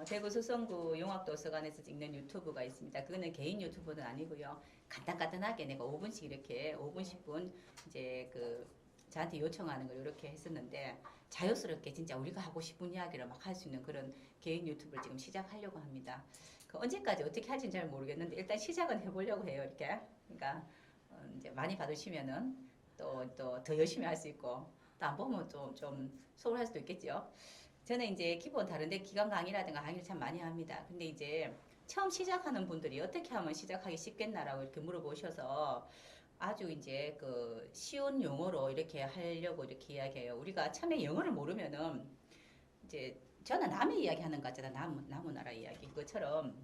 대구 수성구 용학도서관에서 찍는 유튜브가 있습니다. 그거는 개인 유튜브는 아니고요. 간단간단하게 내가 5분씩 이렇게 5분, 10분 이제 저한테 요청하는 걸 이렇게 했었는데 자연스럽게 진짜 우리가 하고 싶은 이야기를 막 할 수 있는 그런 개인 유튜브를 지금 시작하려고 합니다. 언제까지 어떻게 할지는 잘 모르겠는데 일단 시작은 해보려고 해요. 이렇게. 그러니까 이제 많이 받으시면은 또 더 열심히 할 수 있고 또 안 보면 좀 소홀할 수도 있겠죠. 저는 이제 기본 다른데 기관 강의라든가 강의를 참 많이 합니다. 근데 이제 처음 시작하는 분들이 어떻게 하면 시작하기 쉽겠나라고 이렇게 물어보셔서 아주 이제 쉬운 용어로 이렇게 하려고 이렇게 이야기해요. 우리가 처음에 영어를 모르면은 이제 저는 남의 이야기 하는 거 같잖아. 나무나라 이야기. 그것처럼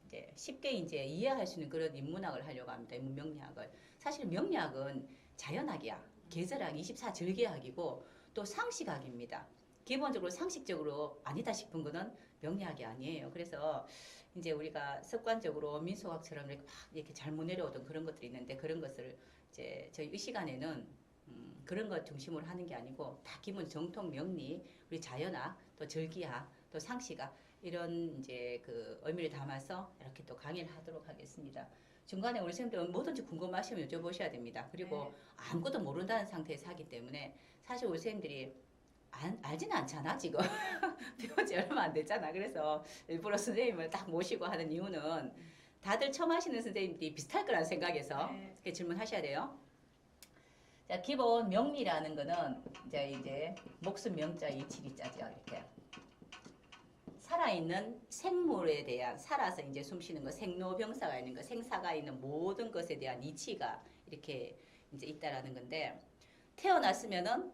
이제 쉽게 이제 이해할 수 있는 그런 인문학을 하려고 합니다. 인문명리학을. 사실 명리학은 자연학이야. 계절학, 24절기학이고 또 상식학입니다. 기본적으로 상식적으로 아니다 싶은 거는 명리학이 아니에요. 그래서 이제 우리가 습관적으로 민속학처럼 이렇게 막 이렇게 잘못 내려오던 그런 것들이 있는데 그런 것을 이제 저희 이 시간에는 그런 것 중심으로 하는 게 아니고 다 기본 정통 명리, 우리 자연학, 또 절기학, 또 상식학 이런 이제 의미를 담아서 이렇게 또 강의를 하도록 하겠습니다. 중간에 우리 선생님들 뭐든지 궁금하시면 여쭤보셔야 됩니다. 그리고 네. 아무것도 모른다는 상태에서 하기 때문에 사실 우리 선생님들이 알지는 않잖아, 지금. 배운 지 얼마 안 됐잖아. 그래서 일부러 선생님을 딱 모시고 하는 이유는 다들 처음 하시는 선생님들이 비슷할 거라는 생각에서 네. 이렇게 질문하셔야 돼요. 자, 기본 명리라는 거는 이제 목숨 명자 이치리자죠. 이렇게. 살아있는 생물에 대한 살아서 이제 숨쉬는 거, 생로병사가 있는 거, 생사가 있는 모든 것에 대한 이치가 이렇게 이제 있다라는 건데 태어났으면은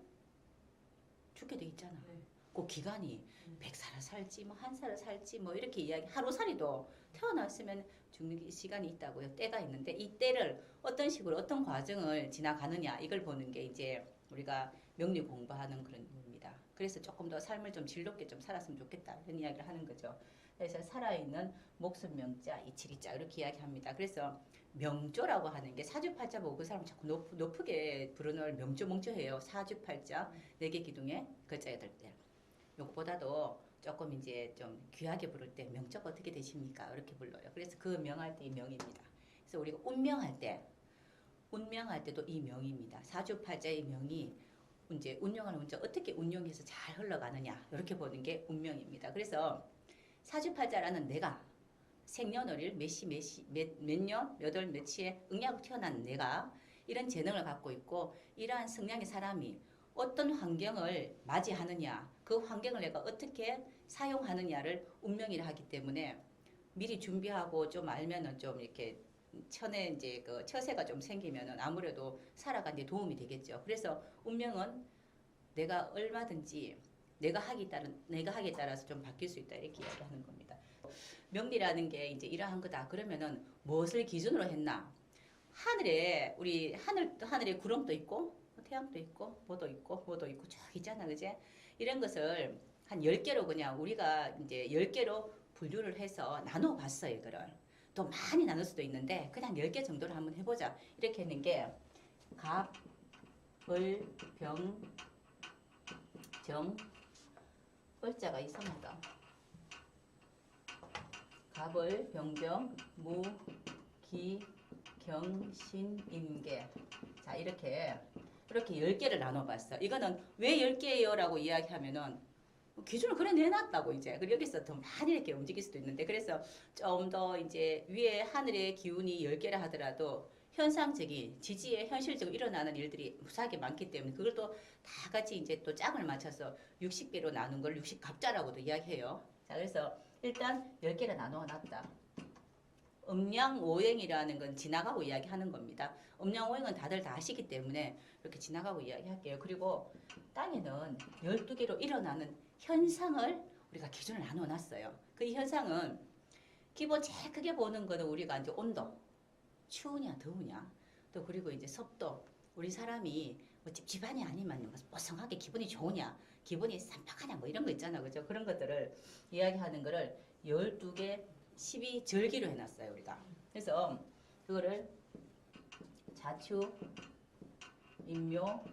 죽게 돼 있잖아. 네. 그 기간이 100살을 살지 뭐 한 살을 살지 뭐 이렇게 이야기 하루살이도 태어났으면 죽는 시간이 있다고요. 때가 있는데 이 때를 어떤 식으로 어떤 과정을 지나가느냐 이걸 보는 게 이제 우리가 명리 공부하는 그런 겁니다. 그래서 조금 더 삶을 좀 즐겁게 좀 살았으면 좋겠다 이런 이야기를 하는 거죠. 그래서 살아있는 목숨 명자 이치리자 이렇게 이야기합니다. 그래서 명조라고 하는 게 사주팔자 보고 그 사람 자꾸 높게 부르는 걸 명조해요. 사주팔자 네 개 기둥에 글자가 들 때. 요거보다도 조금 이제 좀 귀하게 부를 때 명적 어떻게 되십니까? 이렇게 불러요. 그래서 그 명할 때 이 명입니다. 그래서 우리가 운명할 때도 이 명입니다. 사주팔자의 명이 이제 운영하는 운자 어떻게 운영해서 잘 흘러가느냐 이렇게 보는 게 운명입니다. 그래서 사주팔자라는 내가 생년월일 몇년 몇 월 며칠에 응약으로 태어난 내가 이런 재능을 갖고 있고 이러한 성향의 사람이 어떤 환경을 맞이하느냐 그 환경을 내가 어떻게 사용하느냐를 운명이라 하기 때문에 미리 준비하고 좀 알면은 좀 이렇게 천에 이제 처세가 좀 생기면은 아무래도 살아가는 데 도움이 되겠죠. 그래서 운명은 내가 얼마든지 내가 하기에 따라서 좀 바뀔 수 있다 이렇게 이야기하는 겁니다. 명리라는 게 이제 이러한 거다. 그러면은 무엇을 기준으로 했나? 우리 하늘에 구름도 있고 태양도 있고 뭐도 있고 쭉 있잖아, 그제? 이런 것을 한 10개로 그냥 우리가 이제 10개로 분류를 해서 나눠 봤어요, 이거를. 또 많이 나눌 수도 있는데 그냥 10개 정도로 한번 해보자. 이렇게 했는 게 갑, 을, 병, 정, 을자가 이상하다. 갑을, 병정, 무, 기, 경, 신, 임계. 자, 이렇게 10개를 나눠봤어. 이거는 왜 10개예요? 라고 이야기하면은 기준을 그래 내놨다고 이제. 그리고 여기서 더 많이 이렇게 움직일 수도 있는데 그래서 좀 더 이제 위에 하늘의 기운이 10개라 하더라도 현상적인 지지에 현실적으로 일어나는 일들이 무수하게 많기 때문에 그걸 또 다 같이 이제 또 짝을 맞춰서 60개로 나눈 걸 60갑자라고도 이야기해요. 자, 그래서 일단 10개를 나누어 놨다. 음양오행이라는 건 지나가고 이야기하는 겁니다. 음양오행은 다들 다 아시기 때문에 이렇게 지나가고 이야기할게요. 그리고 땅에는 12개로 일어나는 현상을 우리가 기준을 나눠 놨어요. 그 현상은 기본 제일 크게 보는 거는 우리가 이제 온도, 추우냐 더우냐, 또 그리고 이제 습도, 우리 사람이 뭐 찝찝하냐 아니면 뭐 뽀송하게 기분이 좋으냐, 기분이 쌈박하냐 뭐 이런 거 있잖아, 그죠? 그런 것들을 이야기하는 거를 12개 12절기로 해놨어요, 우리가. 그래서 그거를 자추, 인묘,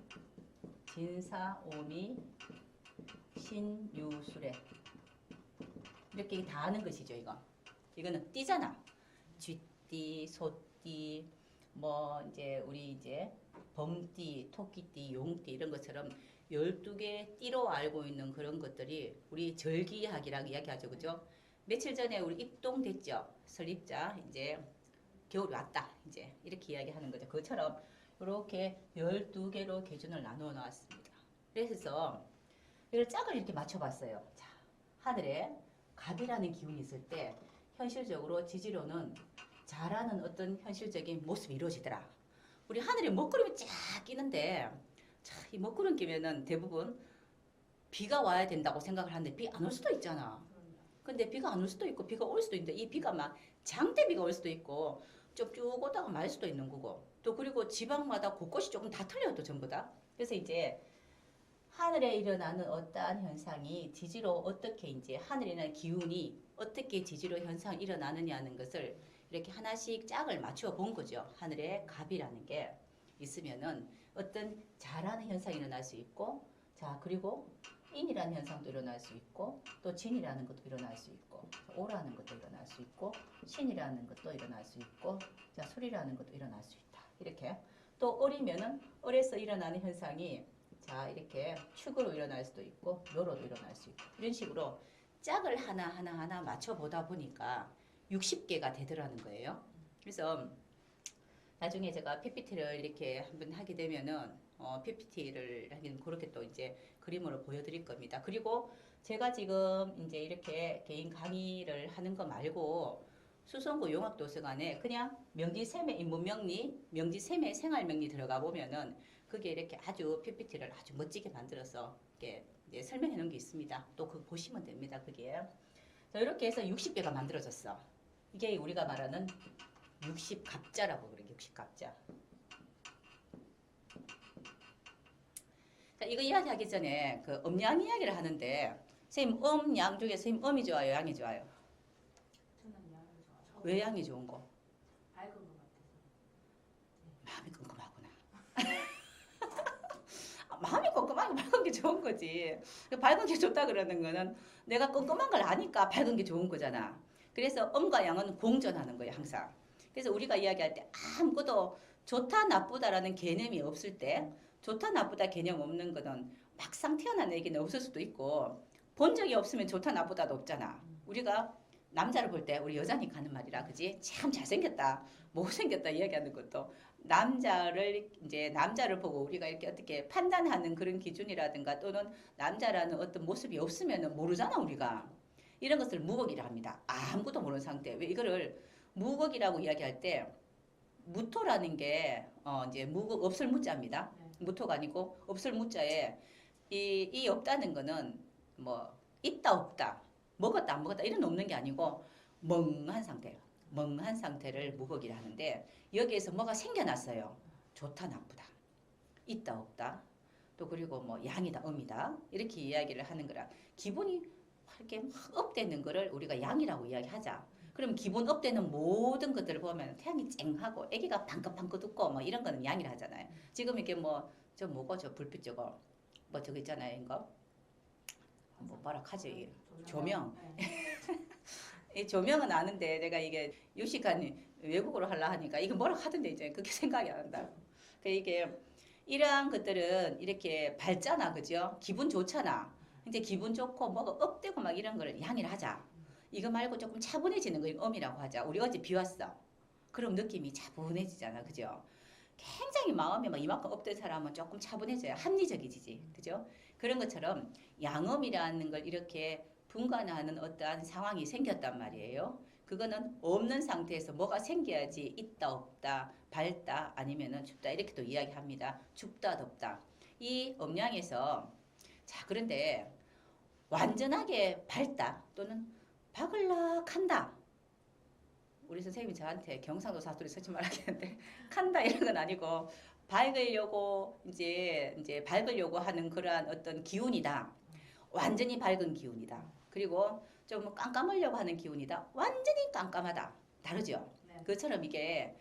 진사, 오미, 신유술에 이렇게 다 하는 것이죠. 이거는 띠잖아. 쥐띠, 소띠, 뭐 이제 우리 이제 범띠, 토끼띠, 용띠 이런 것처럼 12개 띠로 알고 있는 그런 것들이 우리 절기학이라고 이야기하죠. 그죠? 며칠 전에 우리 입동됐죠. 설립자 이제 겨울이 왔다. 이제 이렇게 이야기하는 거죠. 그것처럼 이렇게 12개로 기준을 나누어 놨습니다. 그래서 이걸 짝을 이렇게 맞춰봤어요. 자, 하늘에 갑이라는 기운이 있을 때 현실적으로 지지로는 잘하는 어떤 현실적인 모습이 이루어지더라. 우리 하늘에 먹구름이 쫙 끼는데 자, 이 먹구름 끼면은 대부분 비가 와야 된다고 생각을 하는데 비 안 올 수도 있잖아. 근데 비가 안 올 수도 있고 비가 올 수도 있는데 이 비가 막 장대비가 올 수도 있고 쭉쭉 오다가 말 수도 있는 거고 또 그리고 지방마다 곳곳이 조금 다 틀려요. 또 전부 다. 그래서 이제 하늘에 일어나는 어떠한 현상이 지지로 어떻게 이제 하늘에 있는 기운이 어떻게 지지로 현상이 일어나느냐는 것을 이렇게 하나씩 짝을 맞추어 본 거죠. 하늘에 갑이라는 게 있으면은 어떤 잘하는 현상이 일어날 수 있고 자 그리고 인이라는 현상도 일어날 수 있고 또 진이라는 것도 일어날 수 있고 오라는 것도 일어날 수 있고 신이라는 것도 일어날 수 있고 자 소리라는 것도 일어날 수 있다. 이렇게 또 을이면은 을에서 일어나는 현상이 자 이렇게 축으로 일어날 수도 있고 묘로도 일어날 수 있고 이런 식으로 짝을 하나 맞춰보다 보니까 60개가 되더라는 거예요. 그래서 나중에 제가 PPT를 이렇게 한번 하게 되면은 PPT를 하긴 그렇게 또 이제 그림으로 보여드릴 겁니다. 그리고 제가 지금 이제 이렇게 개인 강의를 하는 거 말고 수성구 용학도서관에 그냥 명지샘의 인문명리, 명지샘의 생활명리 들어가 보면은 그게 이렇게 아주 PPT를 아주 멋지게 만들어서 이렇게 설명해 놓은 게 있습니다. 또 그거 보시면 됩니다. 그게. 자, 이렇게 해서 60개가 만들어졌어. 이게 우리가 말하는 60갑자라고 그래. 60갑자. 자, 이거 이야기하기 전에 그 음양 이야기를 하는데 선생님 양 중에 선생님 음이 좋아요? 양이 좋아요? 저는 양이 좋아요. 왜 양이 좋은 거? 밝은 것 같아서. 마음이 끔끔하구나. 마음이 꼼꼼하고 밝은 게 좋은 거지. 밝은 게 좋다 그러는 거는 내가 꼼꼼한 걸 아니까 밝은 게 좋은 거잖아. 그래서 음과 양은 공존하는 거예요, 항상. 그래서 우리가 이야기할 때 아무것도 좋다 나쁘다라는 개념이 없을 때 좋다 나쁘다 개념 없는 거는 막상 태어난 애기는 없을 수도 있고 본 적이 없으면 좋다 나쁘다도 없잖아. 우리가 남자를 볼 때 우리 여자니까 하는 말이라 그지? 참 잘생겼다, 못생겼다 이야기하는 것도 남자를 보고 우리가 이렇게 어떻게 판단하는 그런 기준이라든가 또는 남자라는 어떤 모습이 없으면 모르잖아 우리가. 이런 것을 무곡이라 합니다. 아무것도 모르는 상태. 왜 이거를 무곡이라고 이야기할 때 무토라는 게 이제 무곡 없을 무자입니다. 무토가 아니고 없을 무자에 이 없다는 거는 뭐 있다 없다 먹었다 안 먹었다 이런 없는 게 아니고 멍한 상태예요. 멍한 상태를 무곡이라 하는데 여기에서 뭐가 생겨났어요. 좋다 나쁘다 있다 없다 또 그리고 뭐 양이다 음이다 이렇게 이야기를 하는 거라 기분이 이렇게 막 업되는 거를 우리가 양이라고 이야기하자. 그럼 기분 업되는 모든 것들을 보면 태양이 쨍하고 애기가 방긋방긋 웃고 뭐 이런 거는 양이라 하잖아요. 지금 이게 뭐 저 뭐고 저 불빛 저거 뭐 저거 있잖아요 이거 뭐 뭐라 하지 조명. 이 조명은 아는데 내가 이게 유식한 외국어로 하려 하니까 이거 뭐라 하던데 이제 그게 생각이 안 난다. 그 이게 이러한 것들은 이렇게 밝잖아, 그죠? 기분 좋잖아. 근데 기분 좋고 뭐가 업되고 막 이런 걸 양이라 하자. 이거 말고 조금 차분해지는 거 음이라고 하자. 우리 어제 비 왔어. 그럼 느낌이 차분해지잖아, 그죠? 굉장히 마음이 막 이만큼 업된 사람은 조금 차분해져야 합리적이지, 그죠? 그런 것처럼 양음이라는 걸 이렇게 분간하는 어떠한 상황이 생겼단 말이에요. 그거는 없는 상태에서 뭐가 생겨야지 있다 없다 밝다 아니면은 춥다 이렇게 또 이야기합니다. 춥다 덥다. 이 음양에서 자 그런데 완전하게 밝다 또는 박을락한다. 우리 선생님이 저한테 경상도 사투리 쓰지 말라겠는데 칸다 이런 건 아니고 밝으려고 이제 밝으려고 하는 그러한 어떤 기운이다. 완전히 밝은 기운이다. 그리고 좀 깜깜하려고 하는 기운이다. 완전히 깜깜하다. 다르죠? 네. 그처럼 이게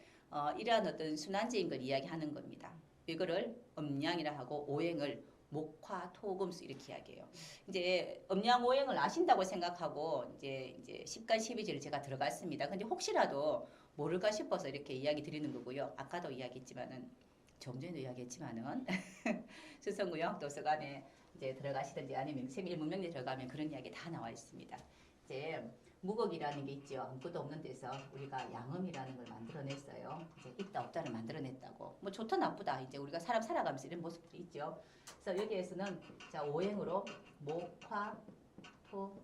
이러한 어떤 순환제인 걸 이야기하는 겁니다. 이거를 음양이라 하고 오행을 목화, 토, 금수 이렇게 이야기해요. 이제 음양오행을 아신다고 생각하고 이제 10간 12지를 제가 들어갔습니다. 근데 혹시라도 모를까 싶어서 이렇게 이야기 드리는 거고요. 아까도 이야기했지만은 좀 전에도 이야기했지만은 수성구영 도서관에 이제 들어가시든지 아니면 생일문명에 들어가면 그런 이야기 다 나와 있습니다. 이제 무곡이라는 게 있죠. 아무것도 없는 데서 우리가 양음이라는 걸 만들어냈어요. 이제 있다 없다를 만들어냈다고. 뭐 좋다 나쁘다 이제 우리가 사람 살아가면서 이런 모습들이 있죠. 그래서 여기에서는 자 오행으로 목, 화, 토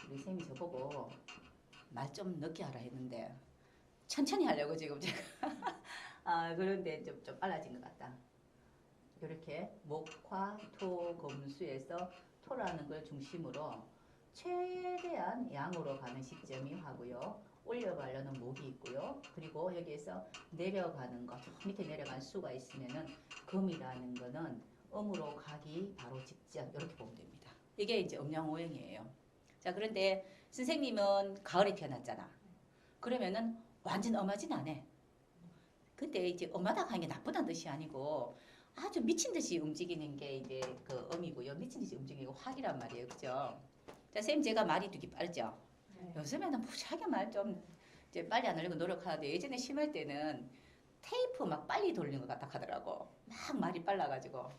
우리 쌤이 저보고 말 좀 늦게 하라 했는데 천천히 하려고 지금 제가 그런데 좀 빨라진 것 같다. 이렇게 목, 화, 토, 금수에서 토라는 걸 중심으로 최대한 양으로 가는 시점이 화고요. 올려가려는 목이 있고요. 그리고 여기에서 내려가는 것, 밑에 내려간 수가 있으면은 금이라는 거는 음으로 가기 바로 직전 이렇게 보면 됩니다. 이게 이제 음양오행이에요. 자 그런데 선생님은 가을에 태어났잖아. 그러면은 완전 엄하진 않아. 근데 이제 엄하다고 하는 게 나쁘다는 뜻이 아니고 아주 미친 듯이 움직이는 게 이제 그 음이고요. 미친 듯이 움직이고 화기란 말이에요. 그죠? 자, 쌤 제가 말이 되게 빠르죠? 네. 요즘에는 무지하게 말 좀 이제 빨리 안 하려고 노력하는데 예전에 심할 때는 테이프 막 빨리 돌리는 것 같다 하더라고. 막 말이 빨라가지고.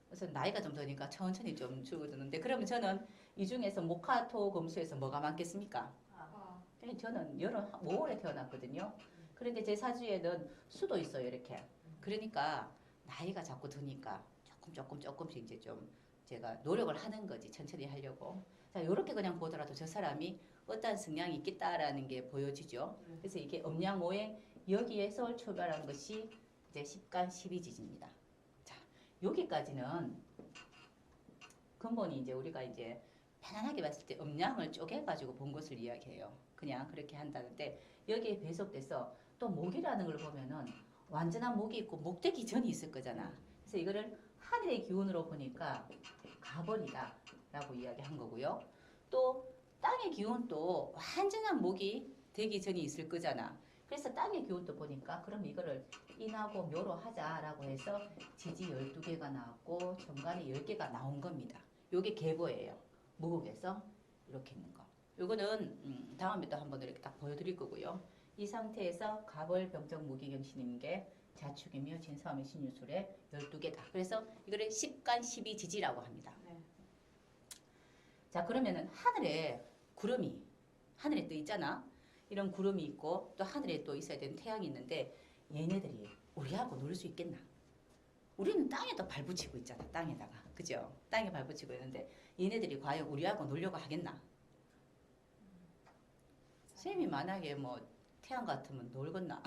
그래서 나이가 좀 드니까 천천히 좀 줄어드는데 그러면 저는 이 중에서 목화토 금수에서 뭐가 많겠습니까? 아, 저는 여름 5월에 태어났거든요. 그런데 제 사주에는 수도 있어요, 이렇게. 그러니까 나이가 자꾸 드니까 조금씩 이제 좀 제가 노력을 하는 거지, 천천히 하려고. 자, 요렇게 그냥 보더라도 저 사람이 어떠한 성향이 있겠다라는 게 보여지죠. 그래서 이게 음양오행 여기에서 출발한 것이 이제 10간 12지지입니다. 자, 여기까지는 근본이 이제 우리가 이제 편안하게 봤을 때 음양을 쪼개가지고 본 것을 이야기해요. 그냥 그렇게 한다는데 여기에 배속돼서 또 목이라는 걸 보면은 완전한 목이 있고 목되기 전이 있을 거잖아. 그래서 이거를 하늘의 기운으로 보니까 가벌이다 라고 이야기한 거고요. 또 땅의 기운도 완전한 목이 되기 전이 있을 거잖아. 그래서 땅의 기운도 보니까 그럼 이거를 인하고 묘로 하자라고 해서 지지 12개가 나왔고 정관이 10개가 나온 겁니다. 요게 계보예요. 무국에서 이렇게 있는 거. 요거는 다음에 또 한번 이렇게 딱 보여드릴 거고요. 이 상태에서 가벌, 병정, 무기경신인 게 자축이며 진사오며 신유술의 12개다. 그래서 이거를 10간 12지지라고 합니다. 네. 자 그러면은 하늘에 구름이 하늘에 떠 있잖아. 이런 구름이 있고 또 하늘에 또 있어야 되는 태양이 있는데 얘네들이 우리하고 놀 수 있겠나? 우리는 땅에다 발붙이고 있잖아. 땅에다가. 그죠? 땅에 발붙이고 있는데 얘네들이 과연 우리하고 놀려고 하겠나? 쌤이 만약에 뭐 태양 같으면 놀겠나?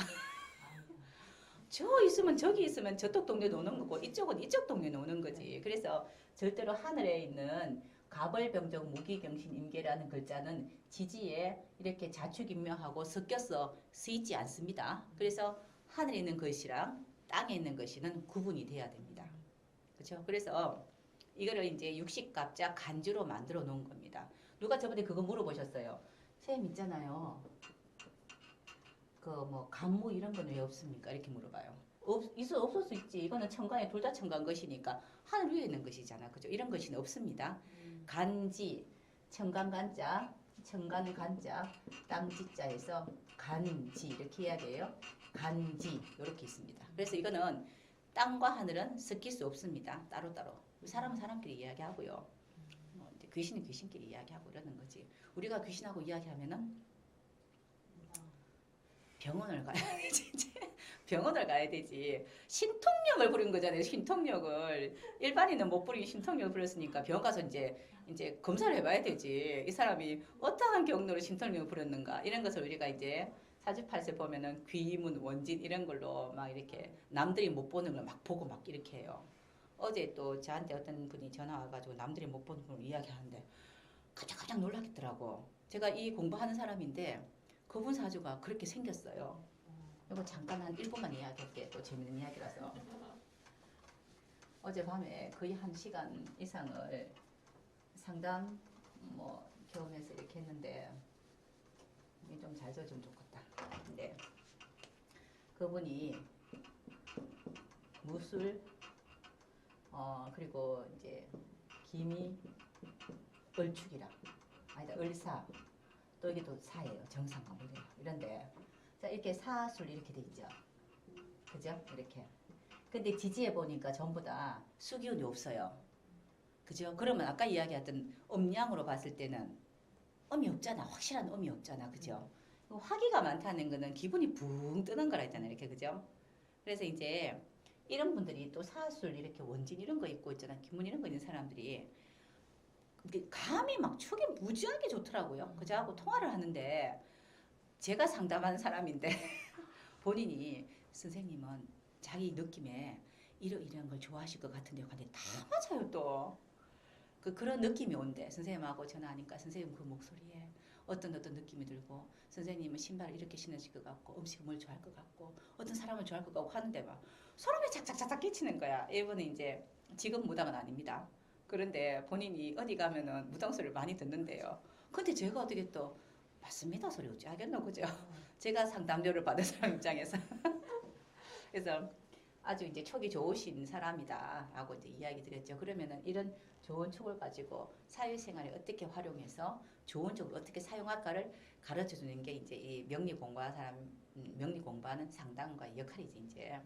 저 있으면 저기 있으면 저쪽 동네 노는 거고 이쪽은 이쪽 동네 노는 거지. 그래서 절대로 하늘에 있는 가벌병정 무기경신 임계라는 글자는 지지에 이렇게 자축인묘하고 섞여서 쓰이지 않습니다. 그래서 하늘에 있는 것이랑 땅에 있는 것이는 구분이 돼야 됩니다. 그렇죠? 그래서 이거를 이제 육식갑자 간주로 만들어 놓은 겁니다. 누가 저번에 그거 물어보셨어요. 쌤 있잖아요. 그 뭐 간무 이런 거는 왜 없습니까? 이렇게 물어봐요. 없을 수 있지. 이거는 천간에 둘 다 천간 것이니까 하늘 위에 있는 것이잖아. 그죠? 이런 것이 없습니다. 간지, 천간 간자, 천간 간자, 땅지자에서 간지 이렇게 해야 돼요. 간지 이렇게 있습니다. 그래서 이거는 땅과 하늘은 섞일 수 없습니다. 따로따로. 사람은 사람끼리 이야기하고요. 이제 귀신은 귀신끼리 이야기하고 이러는 거지. 우리가 귀신하고 이야기하면은 병원을 가야 되지. 이제 병원을 가야 되지. 신통력을 부린 거잖아요. 신통력을 일반인은 못 부리게 신통력을 부렸으니까 병원 가서 이제 검사를 해봐야 되지. 이 사람이 어떠한 경로로 신통력을 부렸는가 이런 것을 우리가 이제 사주팔세 보면은 귀문 원진 이런 걸로 막 이렇게 남들이 못 보는 걸 막 보고 막 이렇게 해요. 어제 또 저한테 어떤 분이 전화 와가지고 남들이 못 보는 걸 이야기하는데 깜짝 놀라겠더라고. 제가 이 공부하는 사람인데 그분 사주가 그렇게 생겼어요. 이거 잠깐 한 1분만 이야기할게. 또 재밌는 이야기라서. 어젯밤에 거의 1시간 이상을 상담 뭐 경험해서 이렇게 했는데 이게 좀 잘 져주면 좋겠다. 근데 그분이 무술 그리고 이제 기미, 을축이라. 아니다, 을사. 또 이게 또 사예요. 정상과 물이에요. 이런데 자 이렇게 사술 이렇게 돼 있죠. 그죠? 이렇게. 근데 지지해 보니까 전부 다 수기운이 없어요. 그죠? 그러면 아까 이야기했던 음양으로 봤을 때는 음이 없잖아. 확실한 음이 없잖아. 그죠? 화기가 많다는 거는 기분이 붕 뜨는 거라 했잖아요. 이렇게. 그죠? 그래서 이제 이런 분들이 또 사술 이렇게 원진 이런 거 있고 있잖아. 기문 이런 거 있는 사람들이 이게 감이 막 축이 무지하게 좋더라고요. 그 저하고 통화를 하는데 제가 상담하는 사람인데 본인이 선생님은 자기 느낌에 이런 걸 좋아하실 것 같은데 근데 다 맞아요 또. 그런 느낌이 온대. 선생님하고 전화하니까 선생님 그 목소리에 어떤 느낌이 들고 선생님은 신발을 이렇게 신으실 것 같고 음식을 뭘 좋아할 것 같고 어떤 사람을 좋아할 것 같고 하는데 막 소름이 착착착착 끼치는 거야. 이분은 이제 지금 무당은 아닙니다. 그런데 본인이 어디 가면은 무당 소리를 많이 듣는데요. 근데 제가 어떻게 또 맞습니다 소리 어찌 하겠노 그죠? 제가 상담료를 받은 사람 입장에서 그래서 아주 이제 촉이 좋으신 사람이다 하고 이제 이야기 드렸죠. 그러면은 이런 좋은 촉을 가지고 사회생활에 어떻게 활용해서 좋은 쪽으로 어떻게 사용할까를 가르쳐 주는 게 이제 이 명리 공부하는 사람, 명리 공부하는 상담가의 역할이지 이제.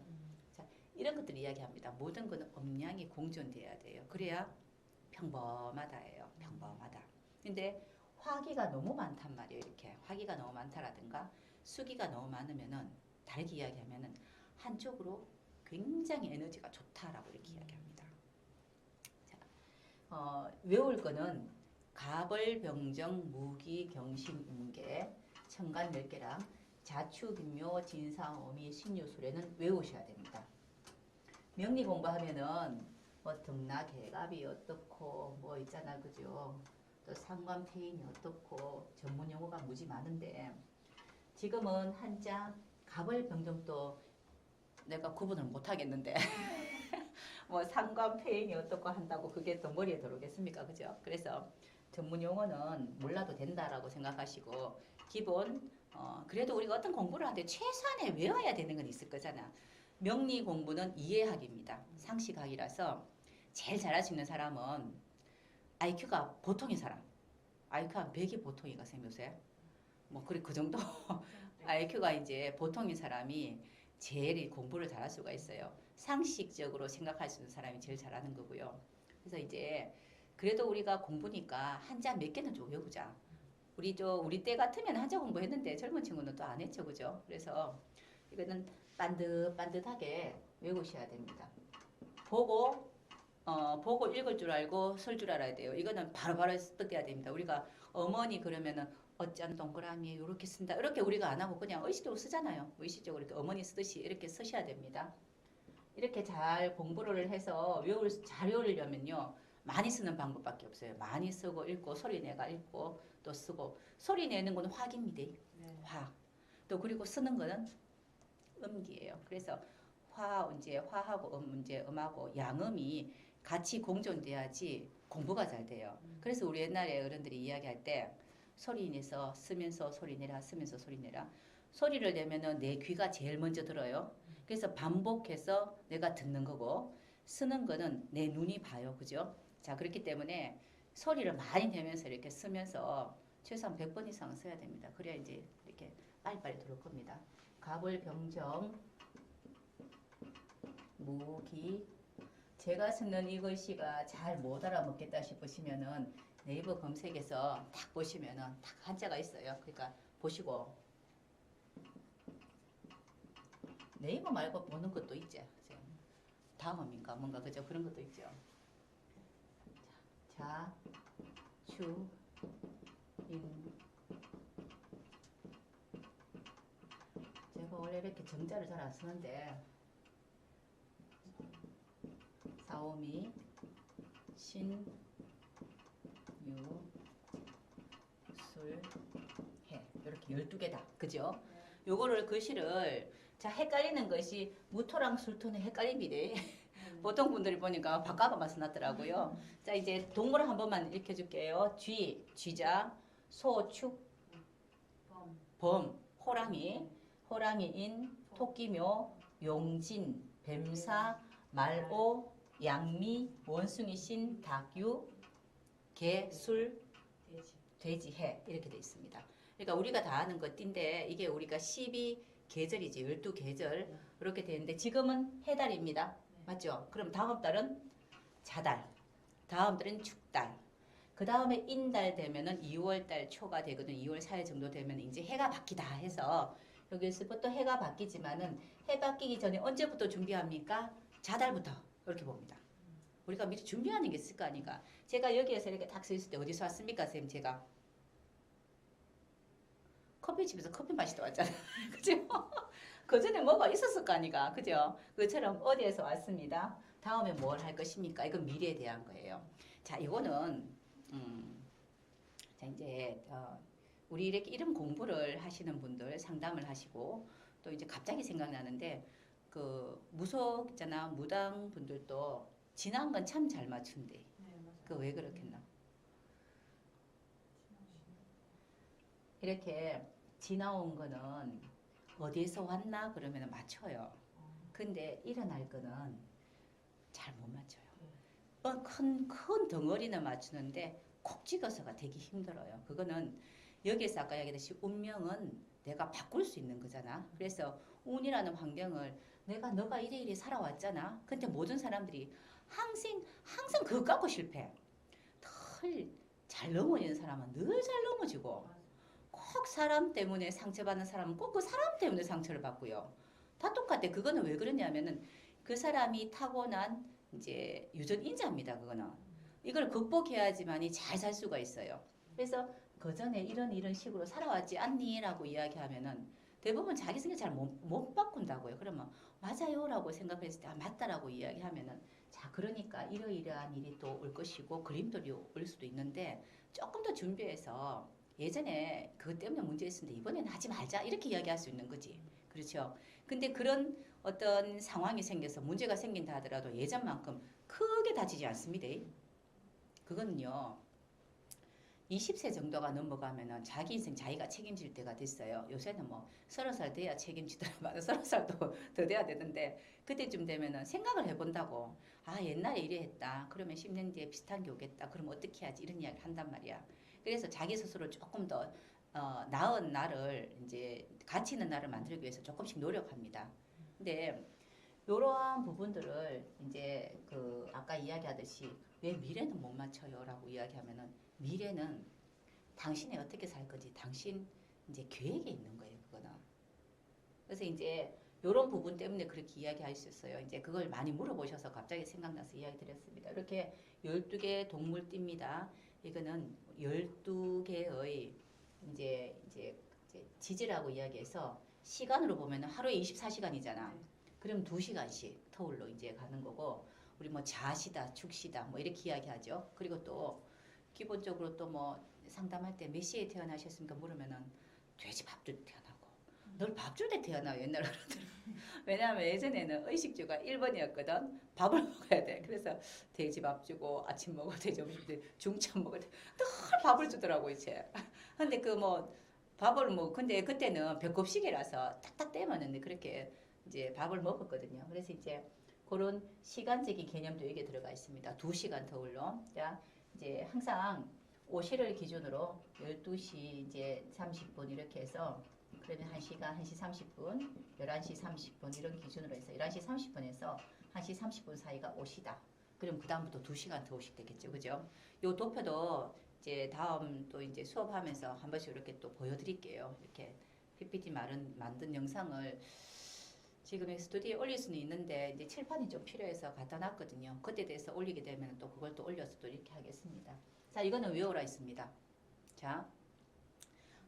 자, 이런 것들 이야기합니다. 모든 것은 음양이 공존돼야 돼요. 그래야 평범하다예요. 평범하다. 근데 화기가 너무 많단 말이에요. 이렇게 화기가 너무 많다라든가 수기가 너무 많으면은 다르게 이야기하면은 한쪽으로 굉장히 에너지가 좋다라고 이렇게 이야기합니다. 자, 외울 거는 가벌병정 무기경신 임계 천간 10개랑 자추빈묘 진상오미 신유술에는 외우셔야 됩니다. 명리 공부하면은 뭐 등락개갑이 어떻고 뭐 있잖아 그죠? 또 상관폐인이 어떻고 전문 용어가 무지 많은데 지금은 한자 가벌병정도 내가 구분을 못 하겠는데 뭐 상관폐인이 어떻고 한다고 그게 또 머리에 들어오겠습니까? 그죠? 그래서 전문 용어는 몰라도 된다라고 생각하시고 기본 그래도 우리가 어떤 공부를 하는데 최소한의 외워야 되는 건 있을 거잖아. 명리 공부는 이해하기입니다. 상식학이라서 제일 잘할 수 있는 사람은 IQ가 보통인 사람. IQ 한 100이 보통이가 생겨서요. 뭐 그래 그 정도 IQ가 이제 보통인 사람이 제일 공부를 잘할 수가 있어요. 상식적으로 생각할 수 있는 사람이 제일 잘하는 거고요. 그래서 이제 그래도 우리가 공부니까 한자 몇 개는 좀 외우자. 우리 때 같으면 한자 공부했는데 젊은 친구는 또 안 했죠, 그죠? 그래서 이거는 반듯하게 외우셔야 됩니다. 보고 읽을 줄 알고 쓸 줄 알아야 돼요. 이거는 바로바로 습득돼야 됩니다. 우리가 어머니 그러면은 어짠 동그라미 이렇게 쓴다. 이렇게 우리가 안 하고 그냥 의식적으로 쓰잖아요. 의식적으로 이렇게 어머니 쓰듯이 이렇게 쓰셔야 됩니다. 이렇게 잘 공부를 해서 잘 외우려면요. 많이 쓰는 방법밖에 없어요. 많이 쓰고 읽고 소리 내가 읽고 또 쓰고 소리 내는 건 화기입니다. 네. 화. 또 그리고 쓰는 거는 음기예요. 그래서 화하고 음하고 양음이 같이 공존돼야지 공부가 잘 돼요. 그래서 우리 옛날에 어른들이 이야기할 때 소리 내서 쓰면서 소리 내라 쓰면서 소리 내라 소리를 내면은 내 귀가 제일 먼저 들어요. 그래서 반복해서 내가 듣는 거고 쓰는 거는 내 눈이 봐요. 그죠? 자 그렇기 때문에 소리를 많이 내면서 이렇게 쓰면서 최소한 100번 이상 써야 됩니다. 그래야 이제 이렇게 빨리빨리 들어올 겁니다. 가벌병정 무기 제가 쓰는 이 글씨가 잘 못 알아먹겠다 싶으시면은 네이버 검색에서 딱 보시면은 딱 한자가 있어요. 그러니까 보시고 네이버 말고 보는 것도 있죠. 다음인가 뭔가 그죠? 그런 것도 있죠. 자, 추, 인. 제가 원래 이렇게 정자를 잘 안 쓰는데 사오미, 신, 유, 술, 해 이렇게 12개다. 그죠? 요거를 글씨를 자 헷갈리는 것이 무토랑 술토는 헷갈립니다. 보통 분들이 보니까 바꿔가만 써놨더라고요. 자 이제 동물을 한 번만 읽혀줄게요. 쥐자, 소, 축, 범, 호랑이인, 토끼묘, 용진, 뱀사, 말오, 양미, 원숭이, 신, 닭, 유, 개, 술, 돼지. 돼지, 해 이렇게 돼 있습니다. 그러니까 우리가 다 아는 것 띠인데 이게 우리가 12계절이지 12계절 이렇게 되는데 지금은 해달입니다. 맞죠? 그럼 다음 달은 자달, 다음 달은 축달, 그 다음에 인달 되면은 2월달 초가 되거든. 2월 4일 정도 되면 이제 해가 바뀌다 해서 여기서부터 해가 바뀌지만은 해 바뀌기 전에 언제부터 준비합니까? 자달부터 이렇게 봅니다. 우리가 미리 준비하는 게 있을 거 아닌가. 제가 여기에서 이렇게 딱 서 있을 때 어디서 왔습니까, 선생님? 제가 커피집에서 커피 마시러 왔잖아요. 그죠? 그 전에 뭐가 있었을 거 아니가. 그죠? 그처럼 어디에서 왔습니다. 다음에 뭘 할 것입니까? 이건 미래에 대한 거예요. 자, 이거는 자 이제 우리 이렇게 이름 공부를 하시는 분들 상담을 하시고 또 이제 갑자기 생각나는데 그 무속 있잖아 무당 분들도 지난 건 참 잘 맞춘대. 네, 맞아요. 그 왜 그렇겠나? 이렇게 지나온 거는 어디에서 왔나 그러면 맞춰요. 근데 일어날 거는 잘 못 맞춰요. 큰 덩어리는 맞추는데 콕 찍어서가 되게 힘들어요. 그거는 여기에서 아까 얘기했듯이 운명은 내가 바꿀 수 있는 거잖아. 그래서 운이라는 환경을 너가 이래 살아왔잖아. 근데 모든 사람들이 항상 그거 갖고 실패해. 덜 잘 넘어지는 사람은 늘 잘 넘어지고 꼭 사람 때문에 상처받는 사람은 꼭 그 사람 때문에 상처를 받고요. 다 똑같아. 그거는 왜 그러냐면은 그 사람이 타고난 이제 유전 인자입니다. 그거는 이걸 극복해야지만이 잘 살 수가 있어요. 그래서 그 전에 이런 식으로 살아왔지 않니?라고 이야기하면은 대부분 자기 생각 잘 못 바꾼다고요. 그러면 맞아요라고 생각했을 때 맞다라고 이야기하면은 자 그러니까 이러이러한 일이 또 올 것이고 그림들이 올 수도 있는데 조금 더 준비해서 예전에 그것 때문에 문제 있었는데 이번에는 하지 말자 이렇게 이야기할 수 있는 거지. 그렇죠. 근데 그런 어떤 상황이 생겨서 문제가 생긴다 하더라도 예전만큼 크게 다치지 않습니다. 그거는요. 20세 정도가 넘어가면은 자기 인생 자기가 책임질 때가 됐어요. 요새는 뭐 30살 돼야 책임지더라고요. 30살도 더 돼야 되는데 그때쯤 되면은 생각을 해본다고. 아 옛날에 이래 했다. 그러면 10년 뒤에 비슷한 게 오겠다. 그럼 어떻게 하지? 이런 이야기를 한단 말이야. 그래서 자기 스스로 조금 더 나은 나를 이제 가치 있는 나를 만들기 위해서 조금씩 노력합니다. 근데 이러한 부분들을 이제 그 아까 이야기하듯이 왜 미래는 못 맞춰요라고 이야기하면은 미래는 당신이 어떻게 살 거지 당신 이제 계획에 있는 거예요 그거는. 그래서 이제 이런 부분 때문에 그렇게 이야기할 수 있어요. 이제 그걸 많이 물어보셔서 갑자기 생각나서 이야기 드렸습니다. 이렇게 12개 동물띠입니다. 이거는 12개의 이제 지지라고 이야기해서 시간으로 보면 하루에 24시간이잖아. 그럼 2시간씩 터울로 이제 가는 거고 우리 뭐 자시다 축시다 뭐 이렇게 이야기하죠. 그리고 또 기본적으로 또 뭐 상담할 때 몇 시에 태어나셨습니까 물으면은 돼지 밥줄 때 태어나고 널 밥줄 때 태어나 옛날에 그러더라고. 왜냐하면 예전에는 의식주가 1번이었거든. 밥을 먹어야 돼. 그래서 돼지 밥 주고 아침 먹어도 돼 점심 때 중차 먹어도 돼. 늘 밥을 주더라고 이제. 근데 그 뭐 밥을 뭐 근데 그때는 배꼽시계라서 딱딱 떼면은 그렇게 이제 밥을 먹었거든요. 그래서 이제 그런 시간적인 개념도 여기에 들어가 있습니다. 2시간 터울로. 자, 이제 항상 오시를 기준으로 12시 이제 30분 이렇게 해서 그러면 1시간 1시 30분, 11시 30분 이런 기준으로 해서 11시 30분에서 1시 30분 사이가 오시다. 그럼 그다음부터 2시간 더 오식 되겠죠. 그죠? 요 도표도 이제 다음 또 이제 수업하면서 한 번씩 이렇게 또 보여드릴게요. 이렇게 PPT 만든 영상을 지금 스튜디오에 올릴 수는 있는데 이제 칠판이 좀 필요해서 갖다 놨거든요. 그때 대해서 올리게 되면 또 그걸 또 올려서 또 이렇게 하겠습니다. 자, 이거는 외우라 있습니다. 자,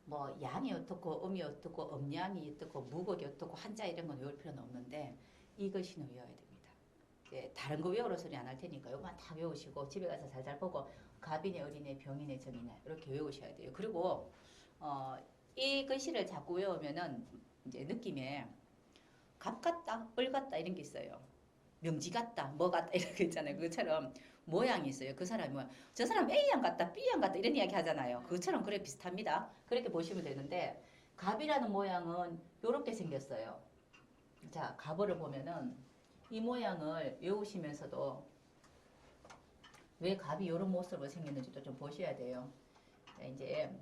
뭐 양이 어떻고 음이 어떻고 음양이 어떻고 무곡이 어떻고 한자 이런 건 외울 필요는 없는데 이것이는 외워야 됩니다. 이제 다른 거 외우러 소리 안 할 테니까 요거만 다 외우시고 집에 가서 잘잘 보고 갑이네 어리네 병이네 정이네 이렇게 외우셔야 돼요. 그리고 이 글씨를 자꾸 외우면은 이제 느낌에 갑 같다, 을 같다 이런 게 있어요. 명지 같다, 뭐 같다 이런 거 있잖아요. 그것처럼 모양이 있어요. 그 사람이 저 사람 A양 같다, B양 같다 이런 이야기 하잖아요. 그것처럼 그래 비슷합니다. 그렇게 보시면 되는데 갑이라는 모양은 이렇게 생겼어요. 자, 갑을 보면은 이 모양을 외우시면서도 왜 갑이 이런 모습으로 생겼는지도 좀 보셔야 돼요. 자, 이제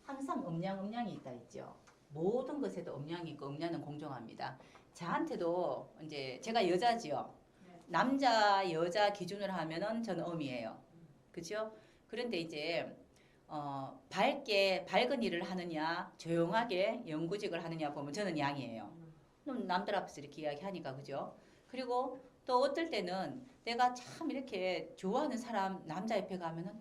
항상 음양이 있다 했죠. 모든 것에도 음양이 있고 음양은 공정합니다. 저한테도 이제 제가 여자지요. 네. 남자 여자 기준으로 하면은 저는 음이에요. 그죠? 그런데 이제 밝은 일을 하느냐 조용하게 영구직을 하느냐 보면 저는 양이에요. 그럼 남들 앞에서 이렇게 이야기하니까 그죠? 그리고 또 어떨 때는 내가 참 이렇게 좋아하는 사람 남자 옆에 가면은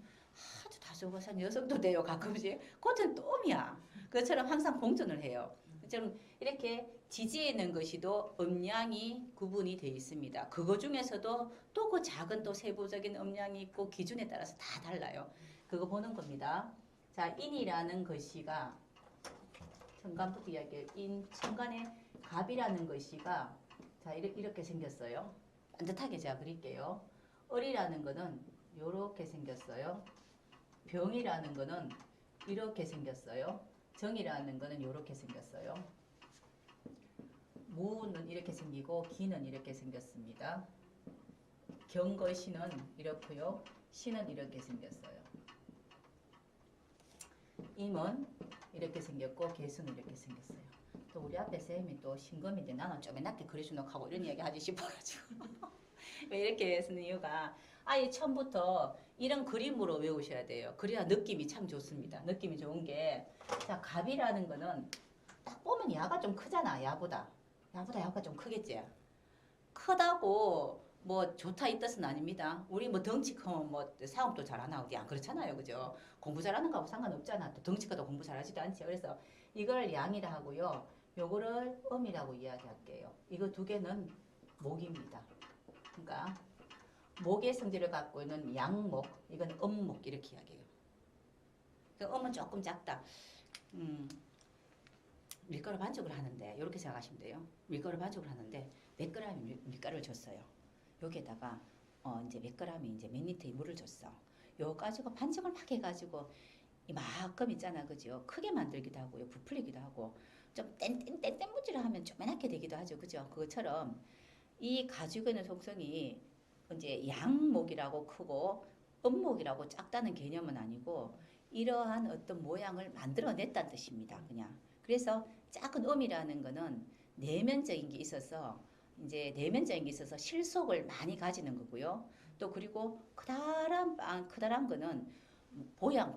아주 다소곳한 여성도 돼요 가끔씩. 그것은 또 음이야. 그것처럼 항상 공존을 해요. 좀 이렇게 지지하는 것이도 음양이 구분이 되어 있습니다. 그거 중에서도 또 그 작은 또 세부적인 음양이 있고 기준에 따라서 다 달라요. 그거 보는 겁니다. 자, 인이라는 것이가 천간부터 이야기해요. 천간에 갑이라는 것이가 자 이렇게 생겼어요. 반듯하게 제가 그릴게요. 을이라는 거는 이렇게 생겼어요. 병이라는 거는 이렇게 생겼어요. 정이라는 거는 이렇게 생겼어요. 무는 이렇게 생기고 기는 이렇게 생겼습니다. 경거신은 이렇고요. 신은 이렇게 생겼어요. 임은 이렇게 생겼고 개수는 이렇게 생겼어요. 또 우리 앞에 쌤이 또 신금인데 나는 좀 낮게 그려주노 하고 이런 이야기 하지 싶어가지고 왜 이렇게 쓰는 이유가 아예 처음부터 이런 그림으로 외우셔야 돼요. 그래야 느낌이 참 좋습니다. 느낌이 좋은 게 자 갑이라는 거는 딱 보면 야가 좀 크잖아. 야보다 야가 좀 크겠지. 크다고 뭐 좋다 이 뜻은 아닙니다. 우리 뭐 덩치 크면 뭐 사업도 잘 안 하고 안 그렇잖아요. 그죠? 공부 잘하는 거하고 상관없잖아. 또 덩치 커도 공부 잘하지도 않지. 그래서 이걸 양이라 하고요. 요거를 음이라고 이야기할게요. 이거 두 개는 목입니다. 그러니까 목의 성질을 갖고 있는 양목, 이건 음목 이렇게 이야기해요. 그러니까 음은 조금 작다. 밀가루 반죽을 하는데 이렇게 생각하시면 돼요. 밀가루 반죽을 하는데 몇 그램의 밀가루를 줬어요. 여기에다가 이제 몇 그램이 이제 몇 리터의 물을 줬어. 요거 가지고 반죽을 막 해가지고 이만큼 있잖아, 그죠? 크게 만들기도 하고요, 부풀리기도 하고 좀 땡땡 무지를 하면 조그맣게 되기도 하죠, 그죠? 그것처럼 이 가지고 있는 속성이 이제 양목이라고 크고 음목이라고 작다는 개념은 아니고 이러한 어떤 모양을 만들어냈다는 뜻입니다, 그냥. 그래서 작은 음이라는 거는 내면적인 게 있어서 이제 내면적인 게 있어서 실속을 많이 가지는 거고요. 또 그리고 크다란 거는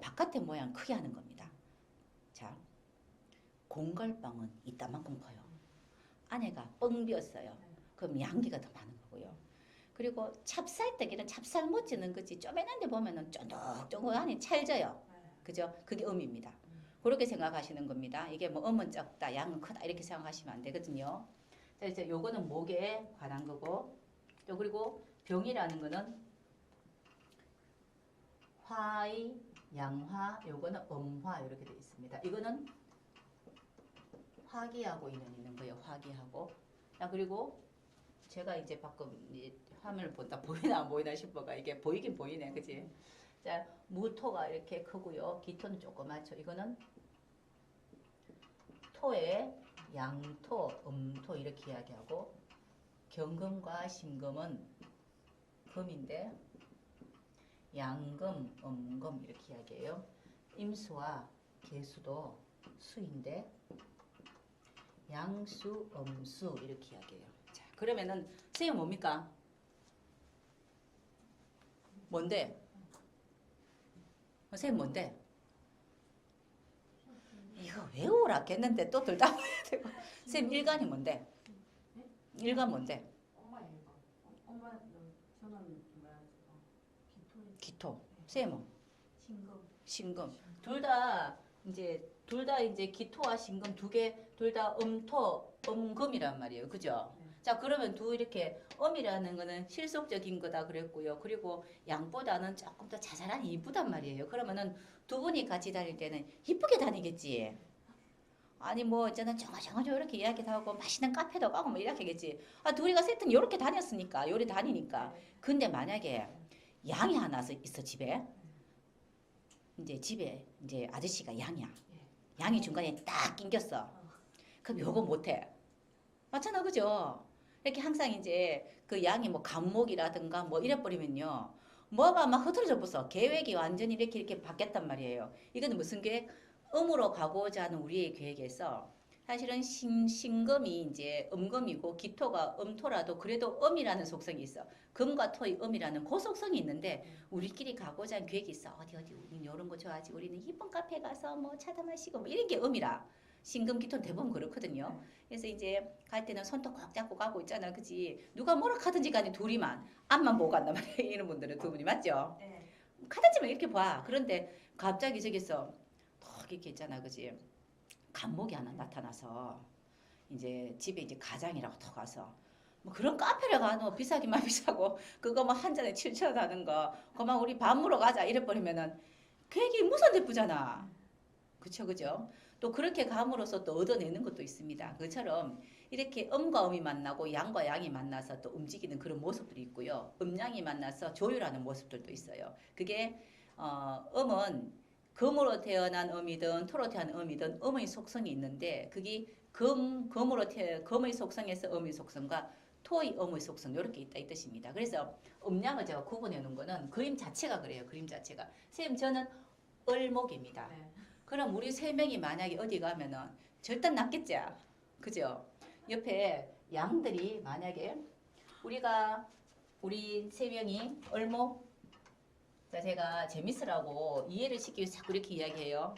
바깥의 모양 크게 하는 겁니다. 자, 공갈빵은 이따만큼 커요. 안에가 뻥 비었어요. 그럼 양기가 더 많은 거고요. 그리고 찹쌀떡이는 찹쌀 묻지는 거지 쪼매난 데 보면은 쫀득쫀득하니 찰져요. 그죠? 그게 음입니다. 그렇게 생각하시는 겁니다. 이게 뭐 음은 적다, 양은 크다 이렇게 생각하시면 안 되거든요. 자, 이제 요거는 목에 관한 거고 또 그리고 병이라는 거는 화의 양화, 요거는 음화 이렇게 되어 있습니다. 이거는 화기하고 인연 있는 거예요. 화기하고. 자, 그리고 제가 이제 방금 화면을 본다 보이나 안 보이나 싶어가 이게 보이긴 보이네, 그지? 자, 무토가 이렇게 크고요. 기토는 조그맣죠. 이거는 토에 양토, 음토 이렇게 이야기하고 경금과 신금은 금인데 양금, 음금 이렇게 이야기해요. 임수와 개수도 수인데 양수, 음수 이렇게 이야기해요. 자, 그러면은 선생님 뭡니까? 뭔데? 선생님 뭔데? 이거 외우라 했는데 또 들다 봐야 되고. 선생님 일간이 뭔데? 일간 뭔데? 엄마 이거. 엄마 저는 뭐야 기토. 선생님은? 신금. 신금. 둘 다 이제 기토와 신금 두 개 둘 다 음토, 음금이란 말이에요. 그죠? 네. 자, 그러면 이렇게 음이라는 거는 실속적인 거다 그랬고요. 그리고 양보다는 조금 더 자잘하니 이쁘단 말이에요. 그러면은 두 분이 같이 다닐 때는 이쁘게 다니겠지. 아니 뭐 이제는 정어정어 이렇게 이야기도 하고 맛있는 카페도 가고 뭐 이렇게 하겠지. 아, 둘이가 세트는 이렇게 다녔으니까 요리 다니니까. 근데 만약에 양이 하나 있어 집에. 이제 집에 이제 아저씨가 양이야. 양이 중간에 딱 낑겼어. 그럼 요거 못해. 맞잖아, 그죠? 이렇게 항상 이제 그 양이 뭐 간목이라든가 뭐 이래 버리면요. 뭐가 막 흐트러져 버서 계획이 완전히 이렇게 바뀌었단 말이에요. 이거는 무슨 계획? 음으로 가고자 하는 우리의 계획에서 사실은 신금이 이제 음금이고 기토가 음토라도 그래도 음이라는 속성이 있어. 금과 토의 음이라는 그 속성이 있는데 우리끼리 가고자 하는 계획이 있어. 어디 우리는 이런 거 좋아하지. 우리는 이쁜 카페 가서 뭐 차도 마시고 뭐 이런 게 음이라. 신금 기토는 대부분 그렇거든요. 그래서 이제 갈 때는 손도 꼭 잡고 가고 있잖아. 그지? 누가 뭐라 하든지 간에 둘이만 앞만 보고 간단 말이야. 이런 분들은 두 분이 맞죠? 네. 카든지만 이렇게 봐. 그런데 갑자기 저기서 턱 이렇게 있잖아. 그지? 간목이 하나 나타나서 이제 집에 이제 가장이라고 턱 가서 뭐 그런 카페를 가노 비싸기만 비싸고 그거 뭐 한 잔에 7천 원 하는 거 그만 우리 밥 먹으러 가자 이래 버리면은 괜히 무선 대쁘잖아. 그쵸 그죠? 또 그렇게 감으로써 또 얻어내는 것도 있습니다. 그처럼 이렇게 음과 음이 만나고 양과 양이 만나서 또 움직이는 그런 모습들이 있고요. 음양이 만나서 조율하는 모습들도 있어요. 그게 음은 금으로 태어난 음이든 토로 태어난 음이든 음의 속성이 있는데 그게 금의 속성에서 음의 속성과 토의 음의 속성 이렇게 있다 이 뜻입니다. 그래서 음양을 제가 구분해 놓은 거는 그림 자체가 그래요. 그림 자체가. 선생님 저는 을목입니다. 네. 그럼 우리 세 명이 만약에 어디 가면은 절단 났겠지? 그죠? 옆에 양들이 만약에 우리 세 명이 을목 자 제가 재밌으라고 이해를 시키기 위해서 자꾸 이렇게 이야기해요.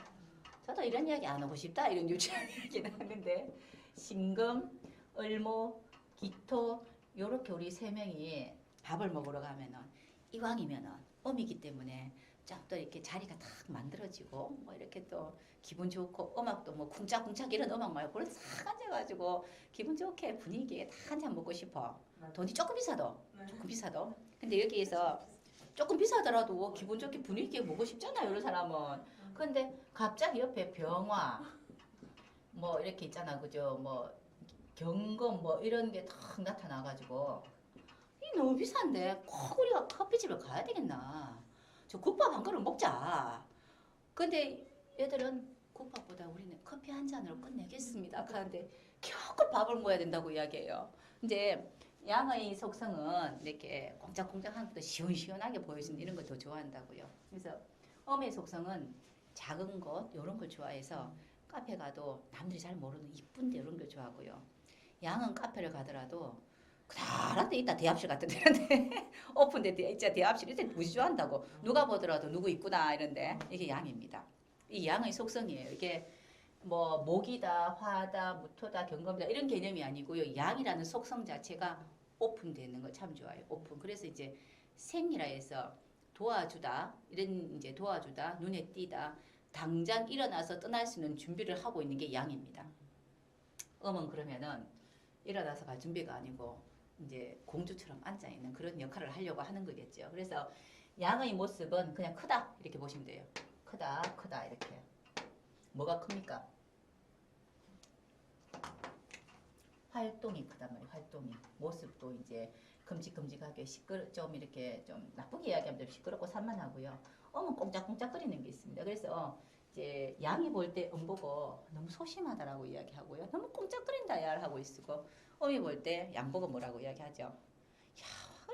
저도 이런 이야기 안 하고 싶다 이런 유치한 이야기는 하는데 신금, 을목, 기토 요렇게 우리 세 명이 밥을 먹으러 가면은 이왕이면은 음이기 때문에 좀 또 이렇게 자리가 탁 만들어지고 뭐 이렇게 또 기분 좋고 음악도 뭐 쿵짝쿵짝 이런 음악 말고 그걸 싹 앉아가지고 기분 좋게 분위기에 딱 한 잔 먹고 싶어. 돈이 조금 비싸도 조금 비싸도 근데 여기에서 조금 비싸더라도 기분 좋게 분위기 있게 먹고 싶잖아요 이런 사람은. 근데 갑자기 옆에 병화 뭐 이렇게 있잖아 그죠 뭐 경금 뭐 이런 게 탁 나타나가지고 이 너무 비싼데 꼭 우리가 커피집을 가야 되겠나 저 국밥 한 그릇 먹자. 근데 얘들은 국밥보다 우리는 커피 한 잔으로 끝내겠습니다 하는데 겨우 밥을 먹어야 된다고 이야기해요. 이제 양의 속성은 이렇게 공작공작한 것도 시원시원하게 보여주는 이런 걸 더 좋아한다고요. 그래서 음의 속성은 작은 것 이런 걸 좋아해서 카페 가도 남들이 잘 모르는 이쁜데 이런 걸 좋아하고요. 양은 카페를 가더라도 그다란 데 있다 대합실 같은 데인데 오픈돼 있자 대합실 이때 무지 좋아한다고 누가 보더라도 누구 있구나 이런데 이게 양입니다. 이 양의 속성이에요. 이게 뭐 목이다 화다 무토다 경금이다 이런 개념이 아니고요. 양이라는 속성 자체가 오픈되는 거 참 좋아요. 오픈. 그래서 이제 생이라 해서 도와주다 이런 이제 도와주다 눈에 띄다 당장 일어나서 떠날 수 있는 준비를 하고 있는 게 양입니다. 음은 그러면은 일어나서 갈 준비가 아니고 이제 공주처럼 앉아 있는 그런 역할을 하려고 하는 거겠죠. 그래서 양의 모습은 그냥 크다 이렇게 보시면 돼요. 크다 이렇게. 뭐가 큽니까? 활동이 크단 말이에요. 활동이. 모습도 이제 큼직큼직하게 좀 이렇게 좀 나쁘게 이야기하면 좀 시끄럽고 산만하고요. 음은 꽁짝꽁짝거리는 게 있습니다. 그래서 이제 양이 볼 때 보고 너무 소심하다라고 이야기하고요. 너무 꽁짝거린다 야 하고 있고 음이 볼 때 양 보고 뭐라고 이야기하죠. 야,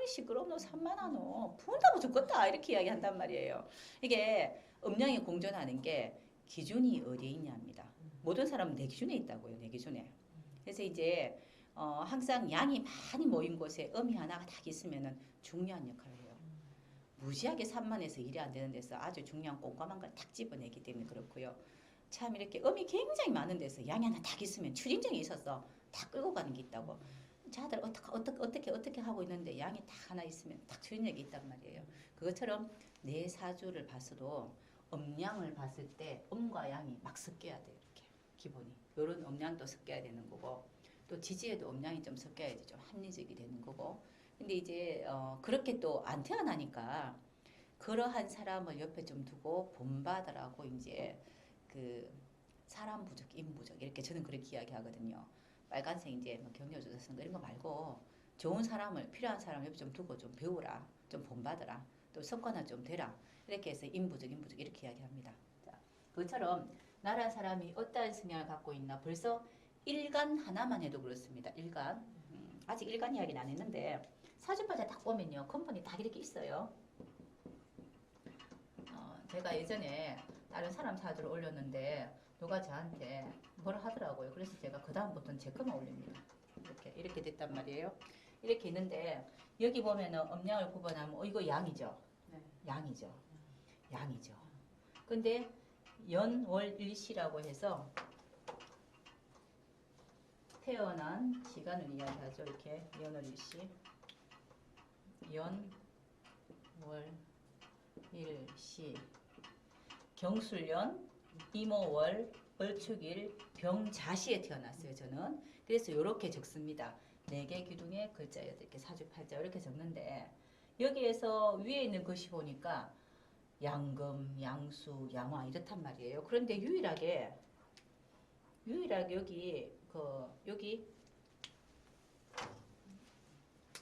시끄럽노 산만하노 분다고 죽겠다 이렇게 이야기한단 말이에요. 이게 음양이 공존하는 게 기준이 어디에 있냐입니다. 모든 사람은 내 기준에 있다고요. 내 기준에. 그래서 이제 항상 양이 많이 모인 곳에 음이 하나가 딱 있으면은 중요한 역할을 해요. 무지하게 산만해서 일이 안 되는 데서 아주 중요한 꼼꼼한 걸 딱 집어내기 때문에 그렇고요. 참 이렇게 음이 굉장히 많은 데서 양이 하나 딱 있으면 추진력이 있어서 다 끌고 가는 게 있다고. 자들 어떻게 하고 있는데 양이 딱 하나 있으면 딱 추진력이 있단 말이에요. 그것처럼 내 사주를 봤어도 음양을 봤을 때 음과 양이 막 섞여야 돼요. 이렇게 기본이. 요런 음양도 섞여야 되는 거고 또 지지에도 음양이 좀 섞여야지 좀 합리적이 되는 거고 근데 이제 그렇게 또 안 태어나니까 그러한 사람을 옆에 좀 두고 본받으라고 이제 그 사람 부족, 인 부족 이렇게 저는 그렇게 이야기하거든요. 빨간색 이제 뭐 격려조사 쓰는 거 이런 거 말고 좋은 사람을 필요한 사람 옆에 좀 두고 좀 배우라, 좀 본받으라, 또 습관화 좀 되라 이렇게 해서 인부족 이렇게 이야기합니다. 자, 그것처럼 나란 사람이 어떠한 성향을 갖고 있나 벌써 일간 하나만 해도 그렇습니다. 일간 아직 일간 이야기는 안 했는데 사주팔자 딱 보면요. 근본이 딱 이렇게 있어요. 제가 예전에 다른 사람 사주를 올렸는데 누가 저한테 뭐라 하더라고요. 그래서 제가 그 다음부터는 제 것만 올립니다. 이렇게 됐단 말이에요. 이렇게 있는데 여기 보면은 음양을 구분하면 이거 양이죠. 네. 양이죠. 양이죠. 근데 연월일시라고 해서 태어난 시간을 이야기하죠. 이렇게 연월일시, 연월일시, 경술년, 이모월, 을축일, 병자시에 태어났어요. 저는. 그래서 이렇게 적습니다. 4개 기둥의 글자 8개 사주팔자 이렇게 적는데 여기에서 위에 있는 것이 보니까 양금, 양수, 양화 이렇단 말이에요. 그런데 유일하게 여기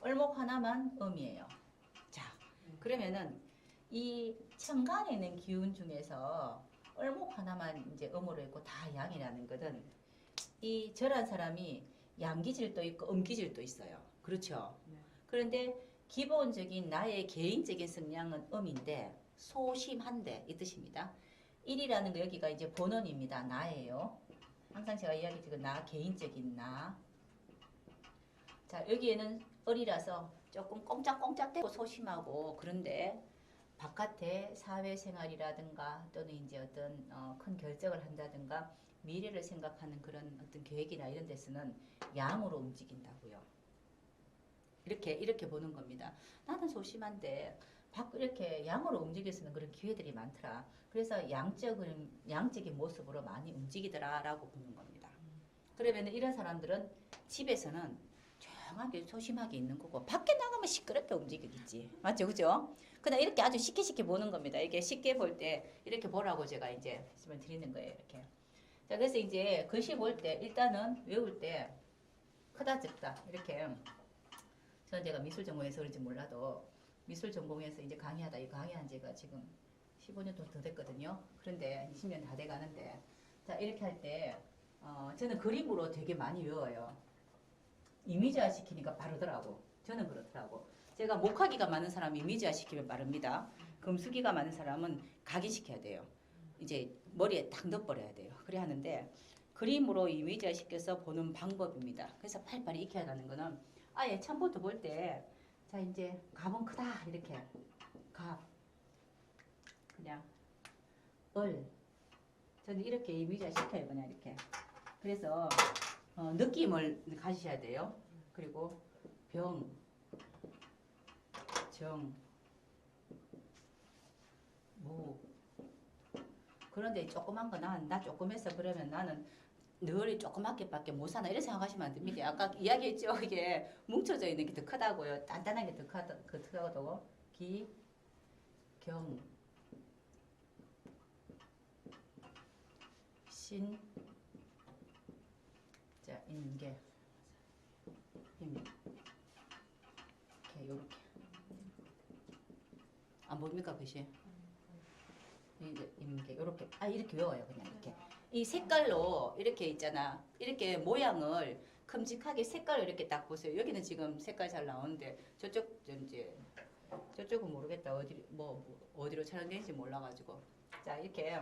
을목 하나만 음이에요. 자, 그러면은 이 천간에 있는 기운 중에서 을목 하나만 이제 음으로 있고 다 양이라는 것은 이 절한 사람이 양기질도 있고 음기질도 있어요. 그렇죠? 네. 그런데 기본적인 나의 개인적인 성향은 음인데 소심한데 이 뜻입니다. 1이라는 거 여기가 이제 본원입니다. 나예요. 항상 제가 이야기 드린 나, 개인적인 나. 자, 여기에는 을이라서 조금 꼼짝꼼짝대고 소심하고 그런데 바깥에 사회생활이라든가 또는 이제 어떤 큰 결정을 한다든가 미래를 생각하는 그런 어떤 계획이나 이런 데서는 양으로 움직인다고요. 이렇게 보는 겁니다. 나는 소심한데 이렇게 양으로 움직일 수 있는 그런 기회들이 많더라. 그래서 양적인 모습으로 많이 움직이더라라고 보는 겁니다. 그러면 이런 사람들은 집에서는 조용하게 소심하게 있는 거고 밖에 나가면 시끄럽게 움직이겠지. 맞죠? 그죠? 그냥 이렇게 아주 쉽게 보는 겁니다. 이게 쉽게 볼 때 이렇게 보라고 제가 이제 말씀을 드리는 거예요. 이렇게. 자, 그래서 이제 글씨 볼 때 일단은 외울 때 크다 적다 이렇게 저는 제가 미술 전공해서 그런지 몰라도 미술 전공해서 이제 강의하다 이 강의한 지가 지금 15년 더 됐거든요. 그런데 20년 다 돼 가는데 자 이렇게 할 때 저는 그림으로 되게 많이 외워요. 이미지화 시키니까 빠르더라고. 저는 그렇더라고. 제가 목하기가 많은 사람이 이미지화 시키면 빠릅니다. 금수기가 많은 사람은 각인시켜야 돼요. 이제 머리에 딱 넣어버려야 돼요. 그래 하는데 그림으로 이미지화 시켜서 보는 방법입니다. 그래서 빨리빨리 익혀야 하는 거는 아예 처음부터 볼 때 자 이제 갑은 크다 이렇게 갑 그냥 저는 이렇게 이미지화 시켜요. 그냥 이렇게 그래서 느낌을 가지셔야 돼요. 그리고 병, 정, 무 그런데 조그만 거 나 조금 해서 그러면 나는 늘 조그맣게밖에 못 사나 이렇게 생각하시면 안 됩니다. 아까 이야기했죠. 이게 뭉쳐져 있는 게 더 크다고요. 단단한 게 더 크다고. 기, 경, 신, 자, 인계, 힘. 요렇게. 안 보입니까, 글씨? 이제 임계 요렇게 이렇게 외워요. 그냥 이렇게. 이 색깔로 이렇게 있잖아. 이렇게 모양을 큼직하게 색깔을 이렇게 딱 보세요. 여기는 지금 색깔 잘 나오는데 저쪽은 모르겠다. 어디로 촬영되는지 몰라가지고. 자 이렇게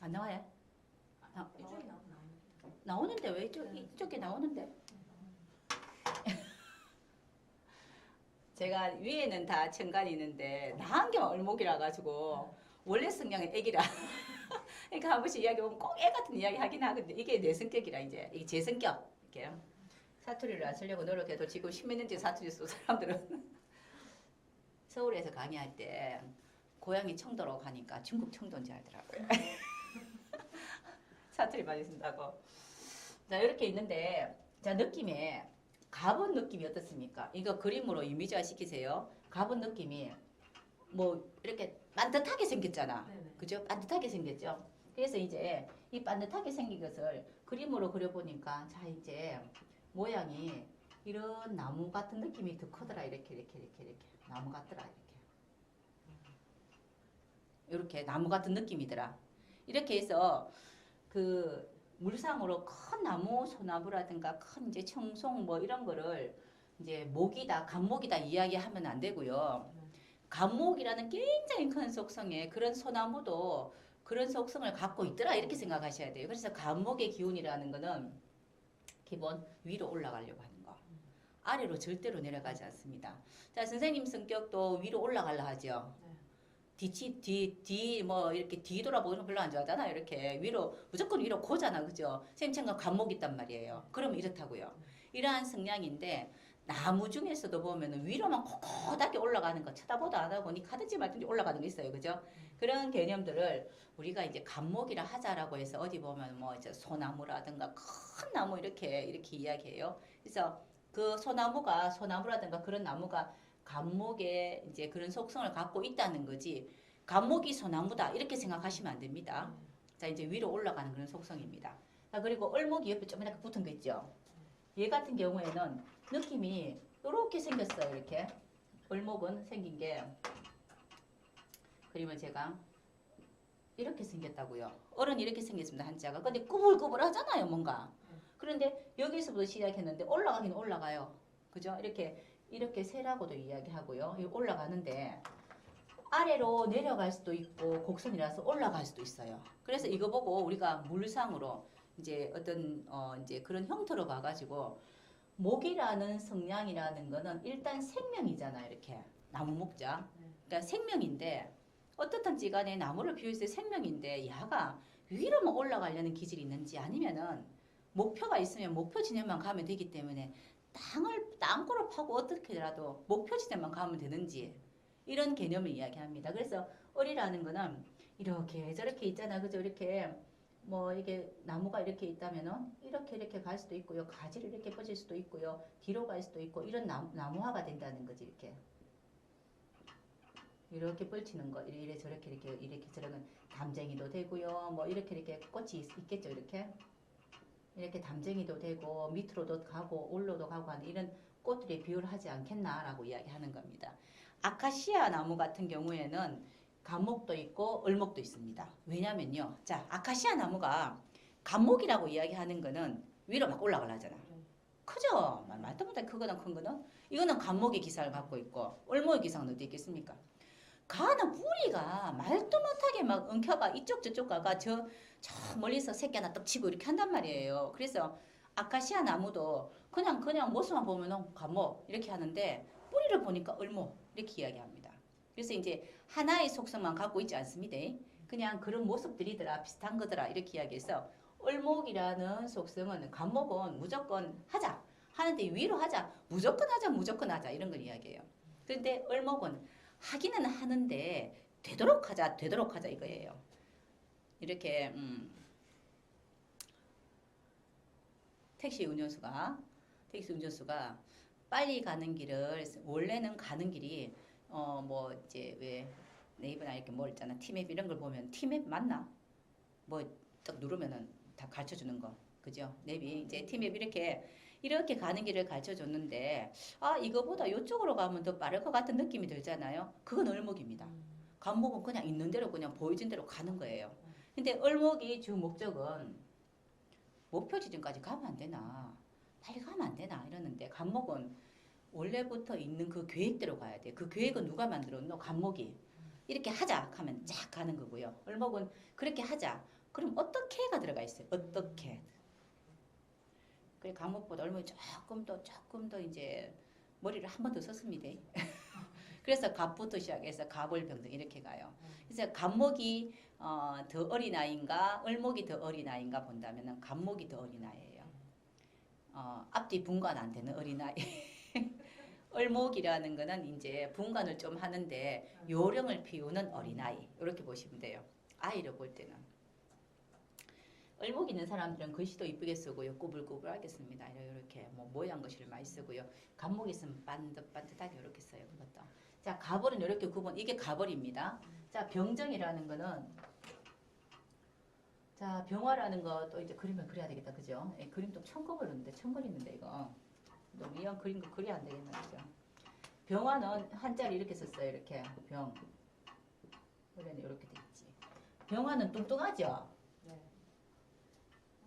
안 나와요? 이쪽이 나오는데 왜 이쪽에 나오는데? 제가 위에는 다 천간이 있는데 나한 개만 을목이라 가지고 원래 성향은 애기라. 그러니까 한 번씩 이야기 보면 꼭 애 같은 이야기 하긴 하는데 이게 내 성격이라 이게 제 성격. 이렇게 사투리를 안 쓰려고 노력해도 지금 10몇 년째 사투리 쓰는 사람들은 서울에서 강의할 때 고향이 청도로 가니까 중국 청도인 줄 알더라고요. 사투리 많이 쓴다고. 자 이렇게 있는데 자 느낌에 갑은 느낌이 어떻습니까? 이거 그림으로 이미지화 시키세요. 갑은 느낌이 뭐 이렇게 반듯하게 생겼잖아. 네네. 그죠? 반듯하게 생겼죠. 그래서 이제 이 반듯하게 생긴 것을 그림으로 그려보니까 자 이제 모양이 이런 나무 같은 느낌이 더 크더라. 이렇게 나무 같더라. 이렇게 나무 같은 느낌이더라. 이렇게 해서 그 물상으로 큰 나무, 소나무라든가 큰 이제 청송 뭐 이런 거를 이제 목이다, 간목이다 이야기하면 안 되고요. 간목이라는 굉장히 큰 속성에 그런 소나무도 그런 속성을 갖고 있더라 이렇게 생각하셔야 돼요. 그래서 간목의 기운이라는 거는 기본 위로 올라가려고 하는 거. 아래로 절대로 내려가지 않습니다. 자, 선생님 성격도 위로 올라가려 하죠. 뭐 이렇게 뒤 돌아보는 거 별로 안 좋아하잖아요. 이렇게 위로 무조건 위로 고잖아, 그죠? 선생님처럼 간목 있단 말이에요. 그러면 이렇다고요. 이러한 성향인데 나무 중에서도 보면은 위로만 꼿꼿하게 올라가는 거 쳐다보도 안 하고 니 가든지 말든지 올라가는 게 있어요, 그죠? 그런 개념들을 우리가 이제 간목이라 하자라고 해서 어디 보면 뭐 이제 소나무라든가 큰 나무 이렇게 이야기해요. 그래서 그 소나무라든가 그런 나무가 간목의 이제 그런 속성을 갖고 있다는 거지. 간목이 소나무다 이렇게 생각하시면 안 됩니다. 자, 이제 위로 올라가는 그런 속성입니다. 자, 그리고 얼목이 옆에 조그맣게 붙은 거 있죠. 얘 같은 경우에는 느낌이 이렇게 생겼어요. 이렇게 얼목은 생긴 게 그림을 제가 이렇게 생겼다고요. 얼은 이렇게 생겼습니다. 한자가. 근데 꾸불꾸불하잖아요. 뭔가. 그런데 여기서부터 시작했는데 올라가긴 올라가요. 그죠? 이렇게 세라고도 이야기하고요. 올라가는데 아래로 내려갈 수도 있고 곡선이라서 올라갈 수도 있어요. 그래서 이거 보고 우리가 물상으로 이제 어떤 이제 그런 형태로 봐가지고 목이라는 성향이라는 거는 일단 생명이잖아요. 이렇게 나무 목자. 그러니까 생명인데 어떻든지 간에 나무를 비유해서 생명인데 야가 위로만 올라가려는 기질이 있는지 아니면은 목표가 있으면 목표 지점만 가면 되기 때문에 땅굴을 파고 어떻게라도 목표 지점만 가면 되는지 이런 개념을 이야기합니다. 그래서 얼이라는 거는 이렇게 저렇게 있잖아. 그죠? 이렇게 뭐 이게 나무가 이렇게 있다면은 이렇게 갈 수도 있고요. 가지를 이렇게 뻗을 수도 있고요. 뒤로 갈 수도 있고 이런 나무화가 된다는 거지. 이렇게 뻗치는 거 이래 저렇게 이렇게 저런 담쟁이도 되고요. 뭐 이렇게 꽃이 있겠죠. 이렇게 담쟁이도 되고 밑으로도 가고 올로도 가고 하는 이런 꽃들이 비유를 하지 않겠나라고 이야기하는 겁니다. 아카시아 나무 같은 경우에는 간목도 있고 얼목도 있습니다. 왜냐면요. 자, 아카시아 나무가 간목이라고 이야기하는 거는 위로 막 올라가려 하잖아. 크죠? 말도 못해 크거든 큰 거는. 이거는 간목의 기사를 갖고 있고 얼목의 기사는 어디 있겠습니까? 가는 뿌리가 말도 못하게 막 엉켜가 이쪽 저쪽 가가 저 멀리서 새끼 하나 떡 치고 이렇게 한단 말이에요. 그래서 아카시아 나무도 그냥 모습만 보면은 간목 이렇게 하는데 뿌리를 보니까 얼목 이렇게 이야기합니다. 그래서 이제 하나의 속성만 갖고 있지 않습니다. 그냥 그런 모습들이더라 비슷한 거더라 이렇게 이야기해서 얼목이라는 속성은 간목은 무조건 하자 하는데 위로 하자 무조건 하자 이런 걸 이야기해요. 그런데 얼목은 하기는 하는데 되도록 하자 이거예요. 이렇게 택시 운전수가 빨리 가는 길을 원래는 가는 길이 뭐 이제 왜 네이버나 이렇게 뭐 있잖아 티맵 이런 걸 보면 티맵 맞나? 뭐 딱 누르면은 다 가르쳐 주는 거 그죠? 맵이 이제 티맵 이렇게 가는 길을 가르쳐 줬는데 아 이거보다 이쪽으로 가면 더 빠를 것 같은 느낌이 들잖아요. 그건 얼목입니다. 간목은 그냥 있는 대로 그냥 보여진 대로 가는 거예요. 근데 얼목이 주 목적은 목표 지점까지 가면 안 되나 빨리 가면 안 되나 이러는데 간목은 원래부터 있는 그 계획대로 가야 돼. 그 계획은 누가 만들었노? 간목이. 이렇게 하자 하면 쫙 가는 거고요. 얼목은 그렇게 하자. 그럼 어떻게가 들어가 있어요. 어떻게. 그래 간목보다 얼목이 조금 더 이제 머리를 한 번 더 썼습니다. 그래서 갑부터 시작해서 갑을병등 이렇게 가요. 그래서 간목이 더 어린 아이인가 얼목이 더 어린 아이인가 본다면은 간목이 더 어린 아이예요. 앞뒤 분간 안 되는 어린 아이. 얼목이라는 거는 이제 분간을 좀 하는데 요령을 피우는 어린아이 이렇게 보시면 돼요. 아이를 볼 때는 얼목 있는 사람들은 글씨도 이쁘게 쓰고요. 꾸불꾸불하게 씁니다. 이렇게 뭐 모양 글씨를 많이 쓰고요. 간목 있으면 반듯반듯하게 이렇게 써요. 그것도. 자, 가벌은 이렇게 구분. 이게 가벌입니다. 자, 병정이라는 거는 자, 병화라는 것도 이제 그림을 그려야 되겠다. 그죠? 그림도 처음 그리는데 이거. 너무 이런 그림도 그려야 안 되겠나 그죠? 병화는 한자를 이렇게 썼어요. 이렇게 병. 원래는 이렇게 돼 있지. 병화는 뚱뚱하죠? 네.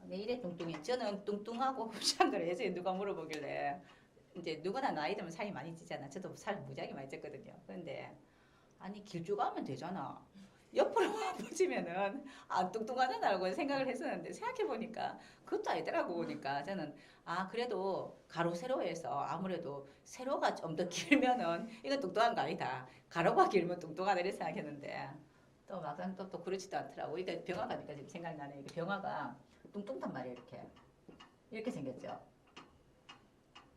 내 이래 뚱뚱해. 저는 뚱뚱하고 흡사한 걸 예전에 누가 물어보길래 이제 누구나 나이 들면 살이 많이 찌잖아. 저도 살 무지하게 많이 쪘거든요. 그런데 아니 길쭉하면 되잖아. 옆으로 보시면은 안 뚱뚱하다고 생각을 했었는데 생각해 보니까 그것도 아니더라고 보니까 저는 아 그래도 가로 세로에서 아무래도 세로가 좀 더 길면은 이거 뚱뚱한 거 아니다. 가로가 길면 뚱뚱하다 이렇게 생각했는데 또 막상 또 그렇지도 않더라고. 이게 병화 가니까 지금 생각나네. 이게 병화가 뚱뚱단 말이에요. 이렇게 생겼죠.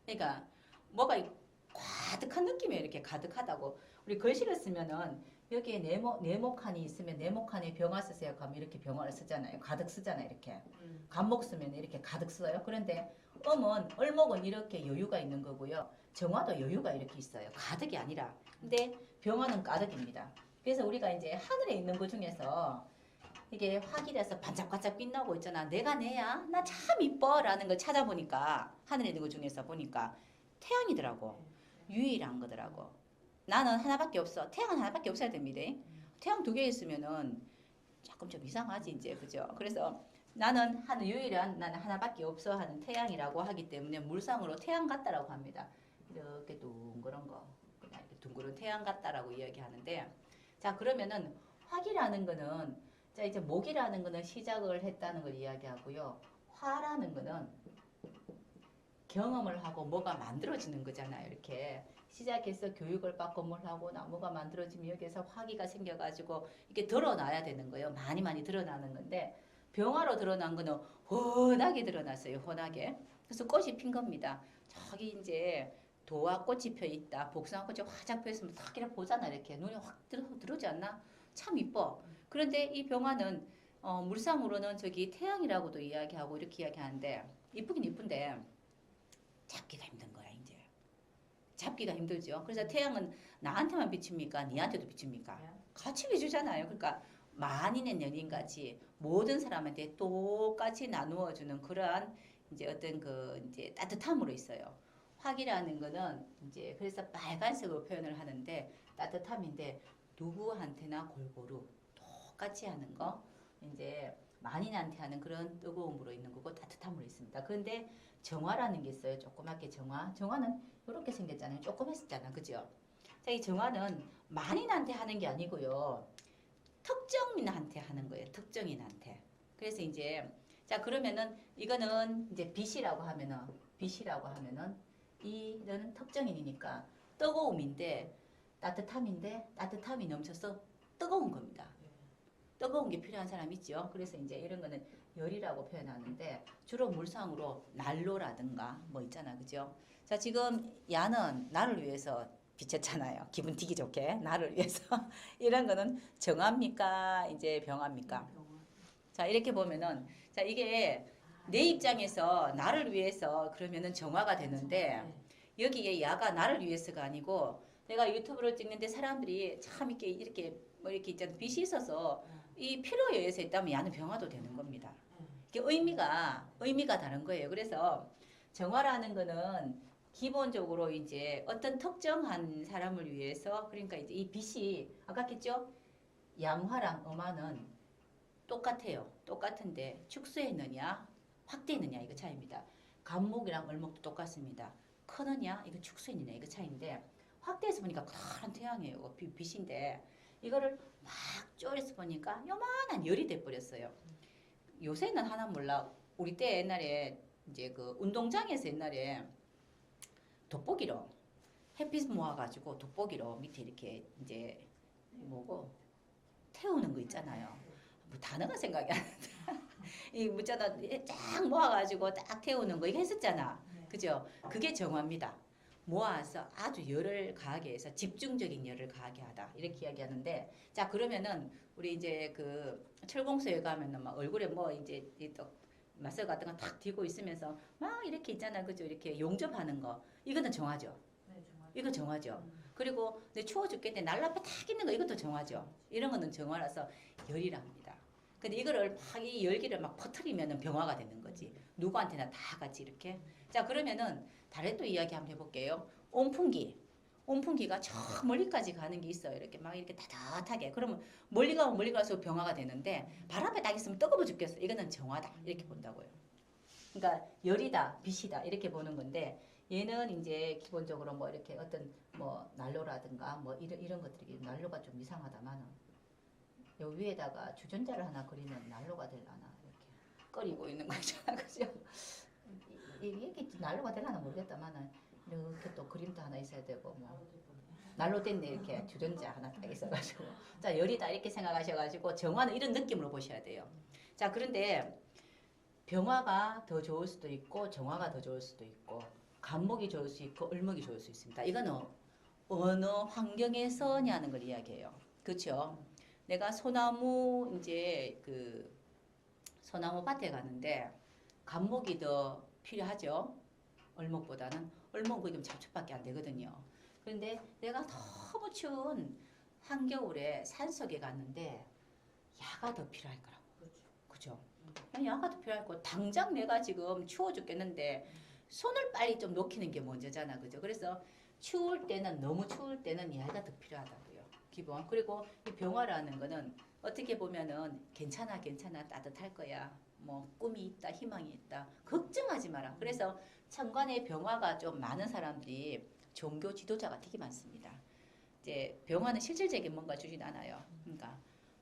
그러니까 뭐가 가득한 느낌이에요. 이렇게 가득하다고. 우리 글씨를 쓰면은 여기에 네모칸이 있으면 네모칸에 병화 쓰세요. 그럼 이렇게 병화를 쓰잖아요. 가득 쓰잖아요. 이렇게. 간목 쓰면 이렇게 가득 써요. 그런데 을목은 이렇게 여유가 있는 거고요. 정화도 여유가 이렇게 있어요. 가득이 아니라. 근데 병화는 가득입니다. 그래서 우리가 이제 하늘에 있는 것 중에서 이게 화기라서 반짝반짝 빛나고 있잖아. 내가 내야? 나 참 이뻐. 라는 걸 찾아보니까 하늘에 있는 것 중에서 보니까 태양이더라고. 유일한 거더라고. 나는 하나밖에 없어. 태양은 하나밖에 없어야 됩니다. 태양 두 개 있으면은 조금 좀 이상하지 이제 그죠? 그래서 나는 나는 하나밖에 없어 하는 태양이라고 하기 때문에 물상으로 태양 같다라고 합니다. 이렇게 둥그런 거, 그냥 이렇게 둥그런 태양 같다라고 이야기하는데, 자 그러면은 화기라는 거는 자 이제 목이라는 거는 시작을 했다는 걸 이야기하고요. 화라는 거는 경험을 하고 뭐가 만들어지는 거잖아요. 이렇게 시작해서 교육을 받고 뭘 하고 나무가 만들어지면 여기에서 화기가 생겨가지고 이게 드러나야 되는 거예요. 많이 드러나는 건데 병화로 드러난 거는 훤하게 드러났어요. 훤하게. 그래서 꽃이 핀 겁니다. 저기 이제 도화 꽃이 펴 있다. 복숭아 꽃이 화장 펴 있으면 딱 이렇게 보잖아. 이렇게 눈에 확 들어오지 않나? 참 이뻐. 그런데 이 병화는 물상으로는 저기 태양이라고도 이야기하고 이렇게 이야기하는데 이쁘긴 이쁜데 잡기가 힘든 거야 이제. 잡기가 힘들죠. 그래서 태양은 나한테만 비춥니까? 니한테도 비춥니까? 같이 비추잖아요. 그러니까 만인의 연인같이 모든 사람한테 똑같이 나누어주는 그러한 이제 어떤 그 이제 따뜻함으로 있어요. 화기라는 거는 이제 그래서 빨간색으로 표현을 하는데 따뜻함인데 누구한테나 골고루 똑같이 하는 거 이제 만인한테 하는 그런 뜨거움으로 있는 거고 따뜻함으로 있습니다. 그런데 정화라는 게 있어요. 조그맣게 정화. 정화는 이렇게 생겼잖아요. 조그맸었잖아. 그죠? 자, 이 정화는 만인한테 하는 게 아니고요. 특정인한테 하는 거예요. 특정인한테. 그래서 이제 자 그러면은 이거는 이제 빛이라고 하면은 이는 특정인이니까 뜨거움인데 따뜻함이 넘쳐서 뜨거운 겁니다. 뜨거운 게 필요한 사람 있죠. 그래서 이제 이런 거는 열이라고 표현하는데 주로 물상으로 난로라든가 뭐 있잖아. 그죠? 자, 지금 야는 나를 위해서 비쳤잖아요. 기분 되게 좋게 나를 위해서. 이런 거는 정합니까? 이제 병합니까? 자, 이렇게 보면은 자, 이게 내 입장에서 나를 위해서 그러면은 정화가 되는데 여기에 야가 나를 위해서가 아니고 내가 유튜브를 찍는데 사람들이 참 이렇게 뭐 이렇게 있잖아. 빛이 있어서 이 필요에 의해서 있다면 야는 병화도 되는 겁니다. 이게 의미가 다른 거예요. 그래서 정화라는 거는 기본적으로 이제 어떤 특정한 사람을 위해서 그러니까 이제 이 빛이 아까 했죠? 양화랑 음화는 똑같아요. 똑같은데 축소했느냐 확대했느냐 이거 차이입니다. 간목이랑 을목도 똑같습니다. 크느냐 이거 축소했느냐 이거 차이인데 확대해서 보니까 커다란 태양이에요. 빛인데 이거를 막 쪼려서 보니까 요만한 열이 돼버렸어요. 요새는 하나 몰라. 우리 때 옛날에 이제 그 운동장에서 옛날에 돋보기로 햇빛 모아가지고 돋보기로 밑에 이렇게 이제 뭐고 태우는 거 있잖아요. 뭐 단어가 생각이 안 난다. 이 뭐잖아 쫙 모아가지고 딱 태우는 거 이거 했었잖아. 그죠? 그게 정화입니다. 모아서 아주 열을 가하게 해서 집중적인 열을 가하게 하다 이렇게 이야기하는데 자 그러면은 우리 이제 그 철공소에 가면은 막 얼굴에 뭐 이제 또 마스크 같은 거 탁 띄고 있으면서 막 이렇게 있잖아 그죠 이렇게 용접하는 거 이거는 정화죠. 이거 정화죠. 그리고 내 추워 죽겠는데 날라파 탁 있는 거 이것도 정화죠. 이런 거는 정화라서 열이랍니다. 근데 이거를 막 이 열기를 막 퍼뜨리면은 병화가 되는 거지. 누구한테나 다 같이 이렇게. 자 그러면은 다른 또 이야기 한번 해볼게요. 온풍기. 온풍기가 저 멀리까지 가는 게 있어요. 이렇게 막 이렇게 따뜻하게. 그러면 멀리 가면 멀리 갈수록 병화가 되는데 발 앞에 딱 있으면 뜨거워 죽겠어. 이거는 정화다. 이렇게 본다고요. 그러니까 열이다, 빛이다 이렇게 보는 건데 얘는 이제 기본적으로 뭐 이렇게 어떤 뭐 난로라든가 뭐 이런 것들이 난로가 좀 이상하다만은 요 위에다가 주전자를 하나 그리면 난로가 되려나 이렇게 끓이고 있는 거잖아, 그죠? 이게 난로가 되려나 모르겠다만은 이렇게 또 그림도 하나 있어야 되고 뭐 난로 됐네 이렇게 주전자 하나 딱 있어가지고 자 열이다 이렇게 생각하셔가지고 정화는 이런 느낌으로 보셔야 돼요. 자 그런데 병화가 더 좋을 수도 있고 정화가 더 좋을 수도 있고 간목이 좋을 수 있고 을목이 좋을 수 있습니다. 이거는 어느 환경에서냐는 걸 이야기해요. 그렇죠? 내가 소나무 이제 그 소나무 밭에 가는데 간목이 더 필요하죠. 을목보다는 을목은 좀 잡초밖에 안 되거든요. 그런데 내가 너무 추운 한겨울에 산속에 갔는데 야가 더 필요할 거라고. 그죠? 야가 더 필요할 거. 당장 내가 지금 추워 죽겠는데 손을 빨리 좀 녹이는 게 먼저잖아. 그죠? 그래서 추울 때는 너무 추울 때는 야가 더 필요하다고요. 기본. 그리고 이 병화라는 거는 어떻게 보면은 괜찮아 따뜻할 거야. 뭐 꿈이 있다 희망이 있다 걱정하지 마라. 그래서 천간에 병화가 좀 많은 사람들이 종교 지도자가 되게 많습니다. 이제 병화는 실질적인 뭔가 주진 않아요. 그러니까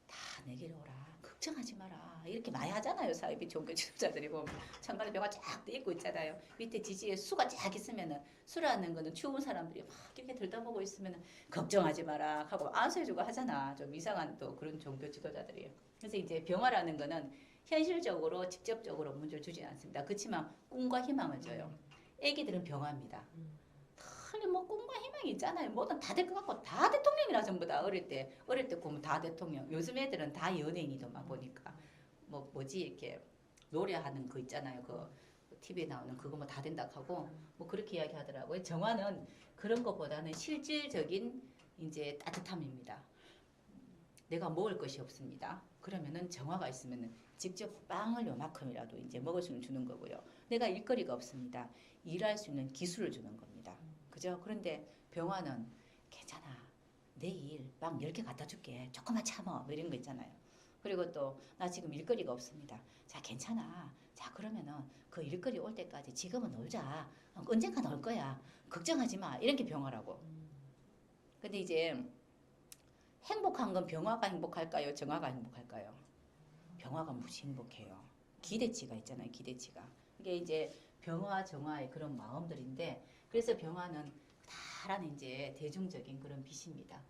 다 내게로 오라. 걱정하지 마라. 이렇게 많이 하잖아요. 사회비 종교 지도자들이 보면 천간에 병화 쫙 떼있고 있잖아요. 밑에 지지에 수가 쫙 있으면은 수라는 거는 추운 사람들이 막 이렇게 들다보고 있으면은 걱정하지 마라 하고 안수해주고 하잖아. 좀 이상한 또 그런 종교 지도자들이에요. 그래서 이제 병화라는 거는 현실적으로 직접적으로 문제를 주지 않습니다. 그렇지만 꿈과 희망을 줘요. 애기들은 병화입니다. 틀린 뭐 꿈과 희망이 있잖아요. 뭐든 다 될 것 같고 다 대통령이라 전부 다 어릴 때 보면 다 대통령. 요즘 애들은 다 연예인이더만 보니까 뭐지 이렇게 노래하는 거 있잖아요. 그 TV에 나오는 그거 뭐 다 된다 하고 뭐 그렇게 이야기하더라고요. 정화는 그런 것보다는 실질적인 이제 따뜻함입니다. 내가 먹을 것이 없습니다. 그러면은 정화가 있으면은 직접 빵을 요만큼이라도 이제 먹을 수는 주는 거고요. 내가 일거리가 없습니다. 일할 수 있는 기술을 주는 겁니다. 그죠? 그런데 병화는 괜찮아. 내일 빵 10개 갖다 줄게. 조금만 참아. 뭐 이런 거 있잖아요. 그리고 또 나 지금 일거리가 없습니다. 자, 괜찮아. 자, 그러면은 그 일거리 올 때까지 지금은 놀자. 언젠가 놀 거야. 걱정하지 마. 이런 게 병화라고. 근데 이제 행복한 건 병화가 행복할까요? 정화가 행복할까요? 병화가 무지 행복해요. 기대치가 있잖아요. 기대치가. 이게 이제 병화, 정화의 그런 마음들인데 그래서 병화는 다란 이제 대중적인 그런 빛입니다.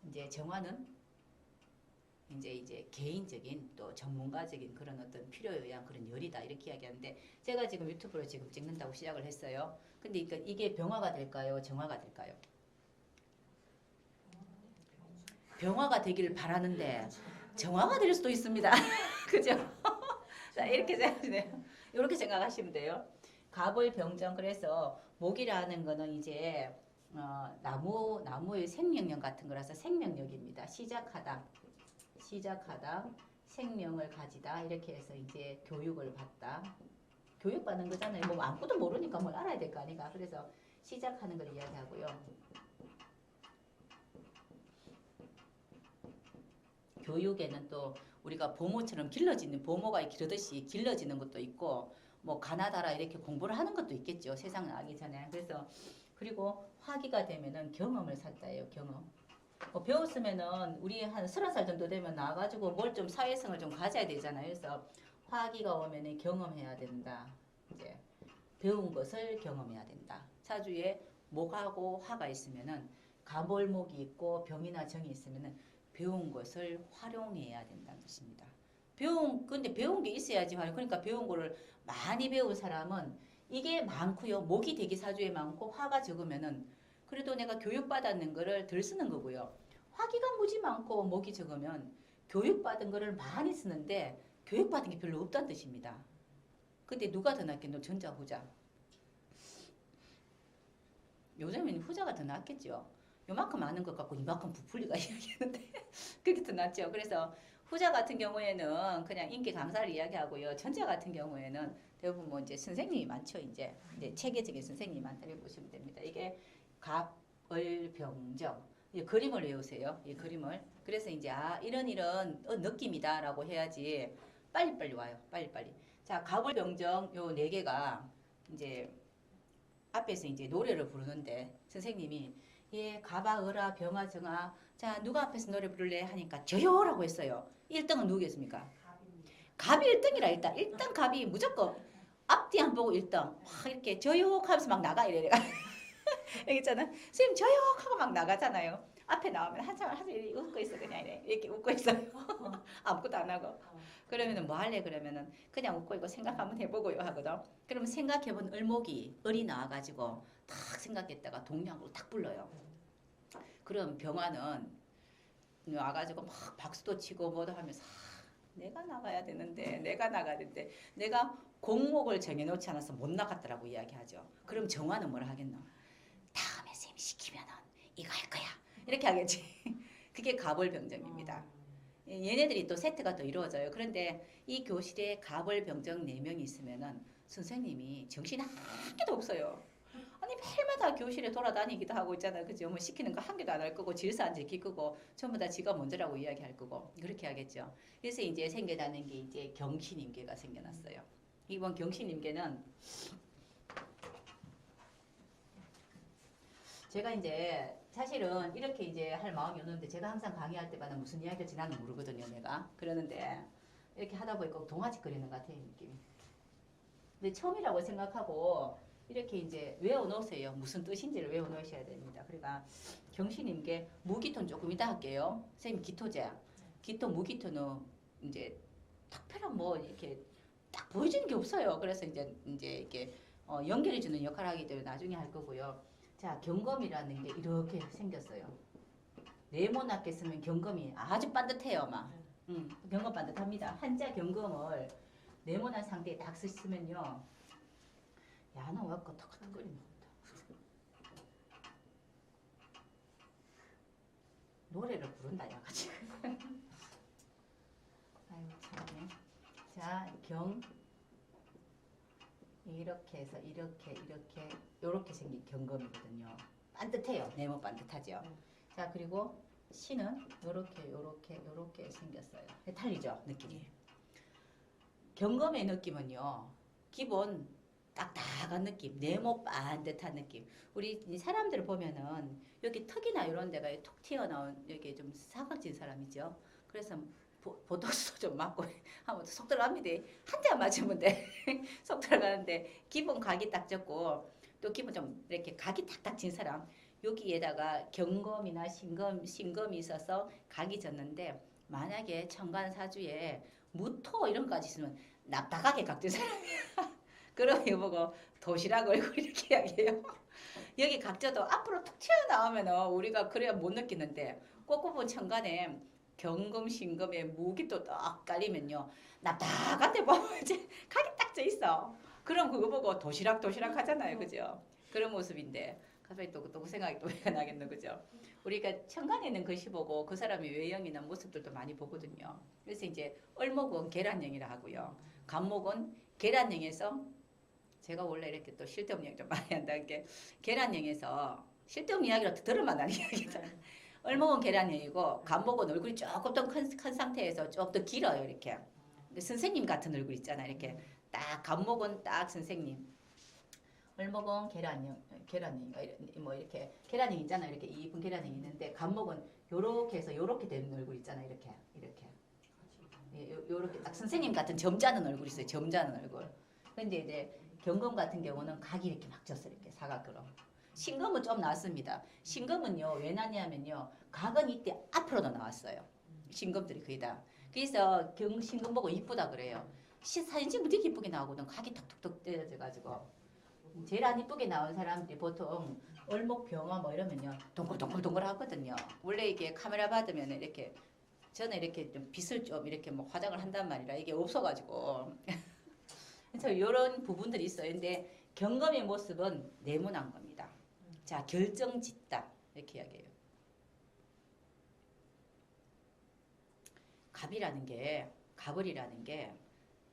이제 정화는 이제 개인적인 또 전문가적인 그런 어떤 필요에 의한 그런 열이다 이렇게 이야기하는데 제가 지금 유튜브로 지금 찍는다고 시작을 했어요. 근데 이게 병화가 될까요? 정화가 될까요? 병화가 되기를 바라는데 정화가 될 수도 있습니다. 그죠? 자, 이렇게 생각하시네요. 이렇게 생각하시면 돼요. 갑을병정 그래서 목이라는 거는 이제 나무의 생명력 같은 거라서 생명력입니다. 시작하다, 생명을 가지다 이렇게 해서 이제 교육을 받다. 교육받는 거잖아요. 뭐 아무것도 모르니까 뭘 알아야 될 거 아닌가. 그래서 시작하는 걸 이야기하고요. 교육에는 또 우리가 보모처럼 길러지는 보모가 기르듯이 길러지는 것도 있고 뭐 가나다라 이렇게 공부를 하는 것도 있겠죠. 세상 나기 전에. 그래서 그리고 화기가 되면은 경험을 산다예요. 경험. 배웠으면은 우리 한 30살 정도 되면 나와가지고 뭘 좀 사회성을 좀 가져야 되잖아요. 그래서 화기가 오면은 경험해야 된다. 이제 배운 것을 경험해야 된다. 사주에 목하고 화가 있으면은 가몰목이 있고 병이나 정이 있으면은 배운 것을 활용해야 된다는 뜻입니다. 근데 배운 게 있어야지 활용. 그러니까 배운 거를 많이 배운 사람은 이게 많고요. 목이 되게 사주에 많고 화가 적으면은 그래도 내가 교육받았는 거를 덜 쓰는 거고요. 화기가 무지 많고 목이 적으면 교육받은 거를 많이 쓰는데 교육받은 게 별로 없다는 뜻입니다. 근데 누가 더 낫겠노? 전자, 후자. 요즘에는 후자가 더 낫겠죠. 요만큼 많은 것 같고 이만큼 부풀리가 이야기하는데 그게 더 낫죠. 그래서 후자 같은 경우에는 그냥 인기 강사를 이야기하고요. 전자 같은 경우에는 대부분 뭐 이제 선생님이 많죠. 이제 체계적인 선생님이 많다고 보시면 됩니다. 이게 갑, 을병정. 이 그림을 외우세요. 이 그림을. 그래서 이제 이런 느낌이다라고 해야지 빨리빨리 와요. 빨리빨리. 자, 갑을병정 요 네 개가 이제 앞에서 이제 노래를 부르는데 선생님이 예, 가봐, 어라, 병아, 정아. 자, 누가 앞에서 노래 부를래? 하니까 저요라고 했어요. 1등은 누구겠습니까? 갑이 1등이라 일단 갑이 무조건 앞뒤 안 보고 1등. 막 이렇게 저요 하면서 막 나가 이래. 여기 있잖아. 선생님 저요 하고 막 나가잖아요. 앞에 나오면 한참 웃고 있어 그냥 이렇게 웃고 있어요. 아무것도 안 하고. 그러면은 뭐 할래 그러면은 그냥 웃고 있고 생각 한번 해보고요 하거든. 그러면 생각해본 을목이 을이 나와가지고 탁 생각했다가 동량으로 탁 불러요. 그럼 병화는 와가지고 막 박수도 치고 뭐도 하면서 내가 나가야 되는데 내가 공목을 정해놓지 않아서 못 나갔더라고 이야기하죠. 그럼 정화는 뭐라 하겠노? 다음에 쌤이 시키면은 이거 할 거야 이렇게 하겠지. 그게 갑을병정입니다. 얘네들이 또 세트가 또 이루어져요. 그런데 이 교실에 갑을병정 4명이 있으면은 선생님이 정신이 한 개도 없어요. 아니 매일마다 교실에 돌아다니기도 하고 있잖아요. 그죠? 뭐 시키는 거 한 개도 안 할 거고 질서 안 지킬 거고 전부 다 지가 먼저라고 이야기할 거고 그렇게 하겠죠. 그래서 이제 생겨나는 게 이제 경신임계가 생겨났어요. 이번 경신임계는 제가 이제 사실은 이렇게 이제 할 마음이 없는데 제가 항상 강의할 때마다 무슨 이야기를 지나는 모르거든요. 내가 그러는데 이렇게 하다 보니까 동화책 그리는 것 같아요. 느낌이. 근데 처음이라고 생각하고 이렇게 이제 외워놓으세요. 무슨 뜻인지를 외워놓으셔야 됩니다. 그러니까 경신임계 무기토는 조금 이따 할게요. 선생님 기토제. 기토 무기토는 이제 특별한 뭐 이렇게 딱 보여지는 게 없어요. 그래서 이제 이렇게 연결해주는 역할을 하기 때문에 나중에 할 거고요. 자, 경검이라는 게 이렇게 생겼어요. 네모나게 쓰면 경검이 아주 반듯해요, 막. 경검 반듯합니다. 한자 경검을 네모난 상태에 딱 쓰시면요. 야, 너 왜 턱턱거리는 노래를 부른다, 야같이. 아유, 참네. 자, 이렇게 해서 이렇게 생긴 경검이거든요. 반듯해요. 네모 반듯하죠. 자, 그리고 신은 요렇게 생겼어요. 달리죠, 느낌이. 경검의 느낌은요. 기본 딱딱한 느낌, 네모 반듯한 느낌. 우리 사람들을 보면은 여기 턱이나 이런 데가 톡 튀어나온 여기 좀 사각진 사람이죠. 그래서 보톡스 좀 맞고 하면 속 들어갑니다. 한 대 맞으면 돼. 속 들어가는데 기본 각이 딱 졌고 또 기본 좀 이렇게 각이 딱딱 진 사람 여기에다가 경검이나 신검이 있어서 각이 졌는데 만약에 천간사주에 무토 이런 거까지 있으면 납작하게 각진 사람이야. 그럼 이거 보고 도시락 얼굴 이렇게 이야기해요. 여기 각져도 앞으로 툭 튀어나오면 우리가 그래야 못 느끼는데 꽃구분 천간에 경금 신금에 무기 또 딱 깔리면요 납작한데 보면 이제 각이 딱 져 있어. 그럼 그거 보고 도시락 하잖아요, 그죠? 그런 모습인데 갑자기 또 그 생각이 또 왜가 나겠노, 그죠? 우리가 천간에 있는 글씨 보고 그 사람의 외형이나 모습들도 많이 보거든요. 그래서 이제 을목은 계란형이라 하고요, 간목은 계란형에서 제가 원래 이렇게 또 실대업 이야기 좀 많이 한다는 게 계란형에서 실대업 이야기로 들을만 한 이야기다. 을목은 계란형이고 간목은 얼굴이 조금 더 큰 상태에서 좀 더 길어요. 이렇게 선생님 같은 얼굴 있잖아요. 이렇게 딱 간목은 딱 선생님, 을목은 계란형 뭐 이렇게 계란형 있잖아요. 이렇게 이쁜 계란형이 있는데 간목은 요렇게 해서 요렇게 되는 얼굴 있잖아요. 이렇게 요렇게 딱 선생님 같은 점잖은 얼굴 있어요. 점잖은 얼굴. 근데 이제 경금 같은 경우는 각이 이렇게 막 졌어요. 이렇게 사각으로. 신금은 좀 나왔습니다. 신금은요, 왜 나냐면요, 각은 이때 앞으로도 나왔어요. 신금들이 거의 다. 그래서 신금 보고 이쁘다 그래요. 사진 찍으면 되게 이쁘게 나오거든. 각이 톡톡톡 떼어져가지고. 제일 안 이쁘게 나온 사람들이 보통 을목 병화 뭐 이러면요, 동글동글 하거든요. 원래 이게 카메라 받으면 이렇게 저는 이렇게 좀 빗을 좀 이렇게 뭐 화장을 한단 말이라 이게 없어가지고. 그래서 이런 부분들이 있어요. 근데 경검의 모습은 네모난 겁니다. 자, 결정짓다 이렇게 이야기해요. 갑을이라는 게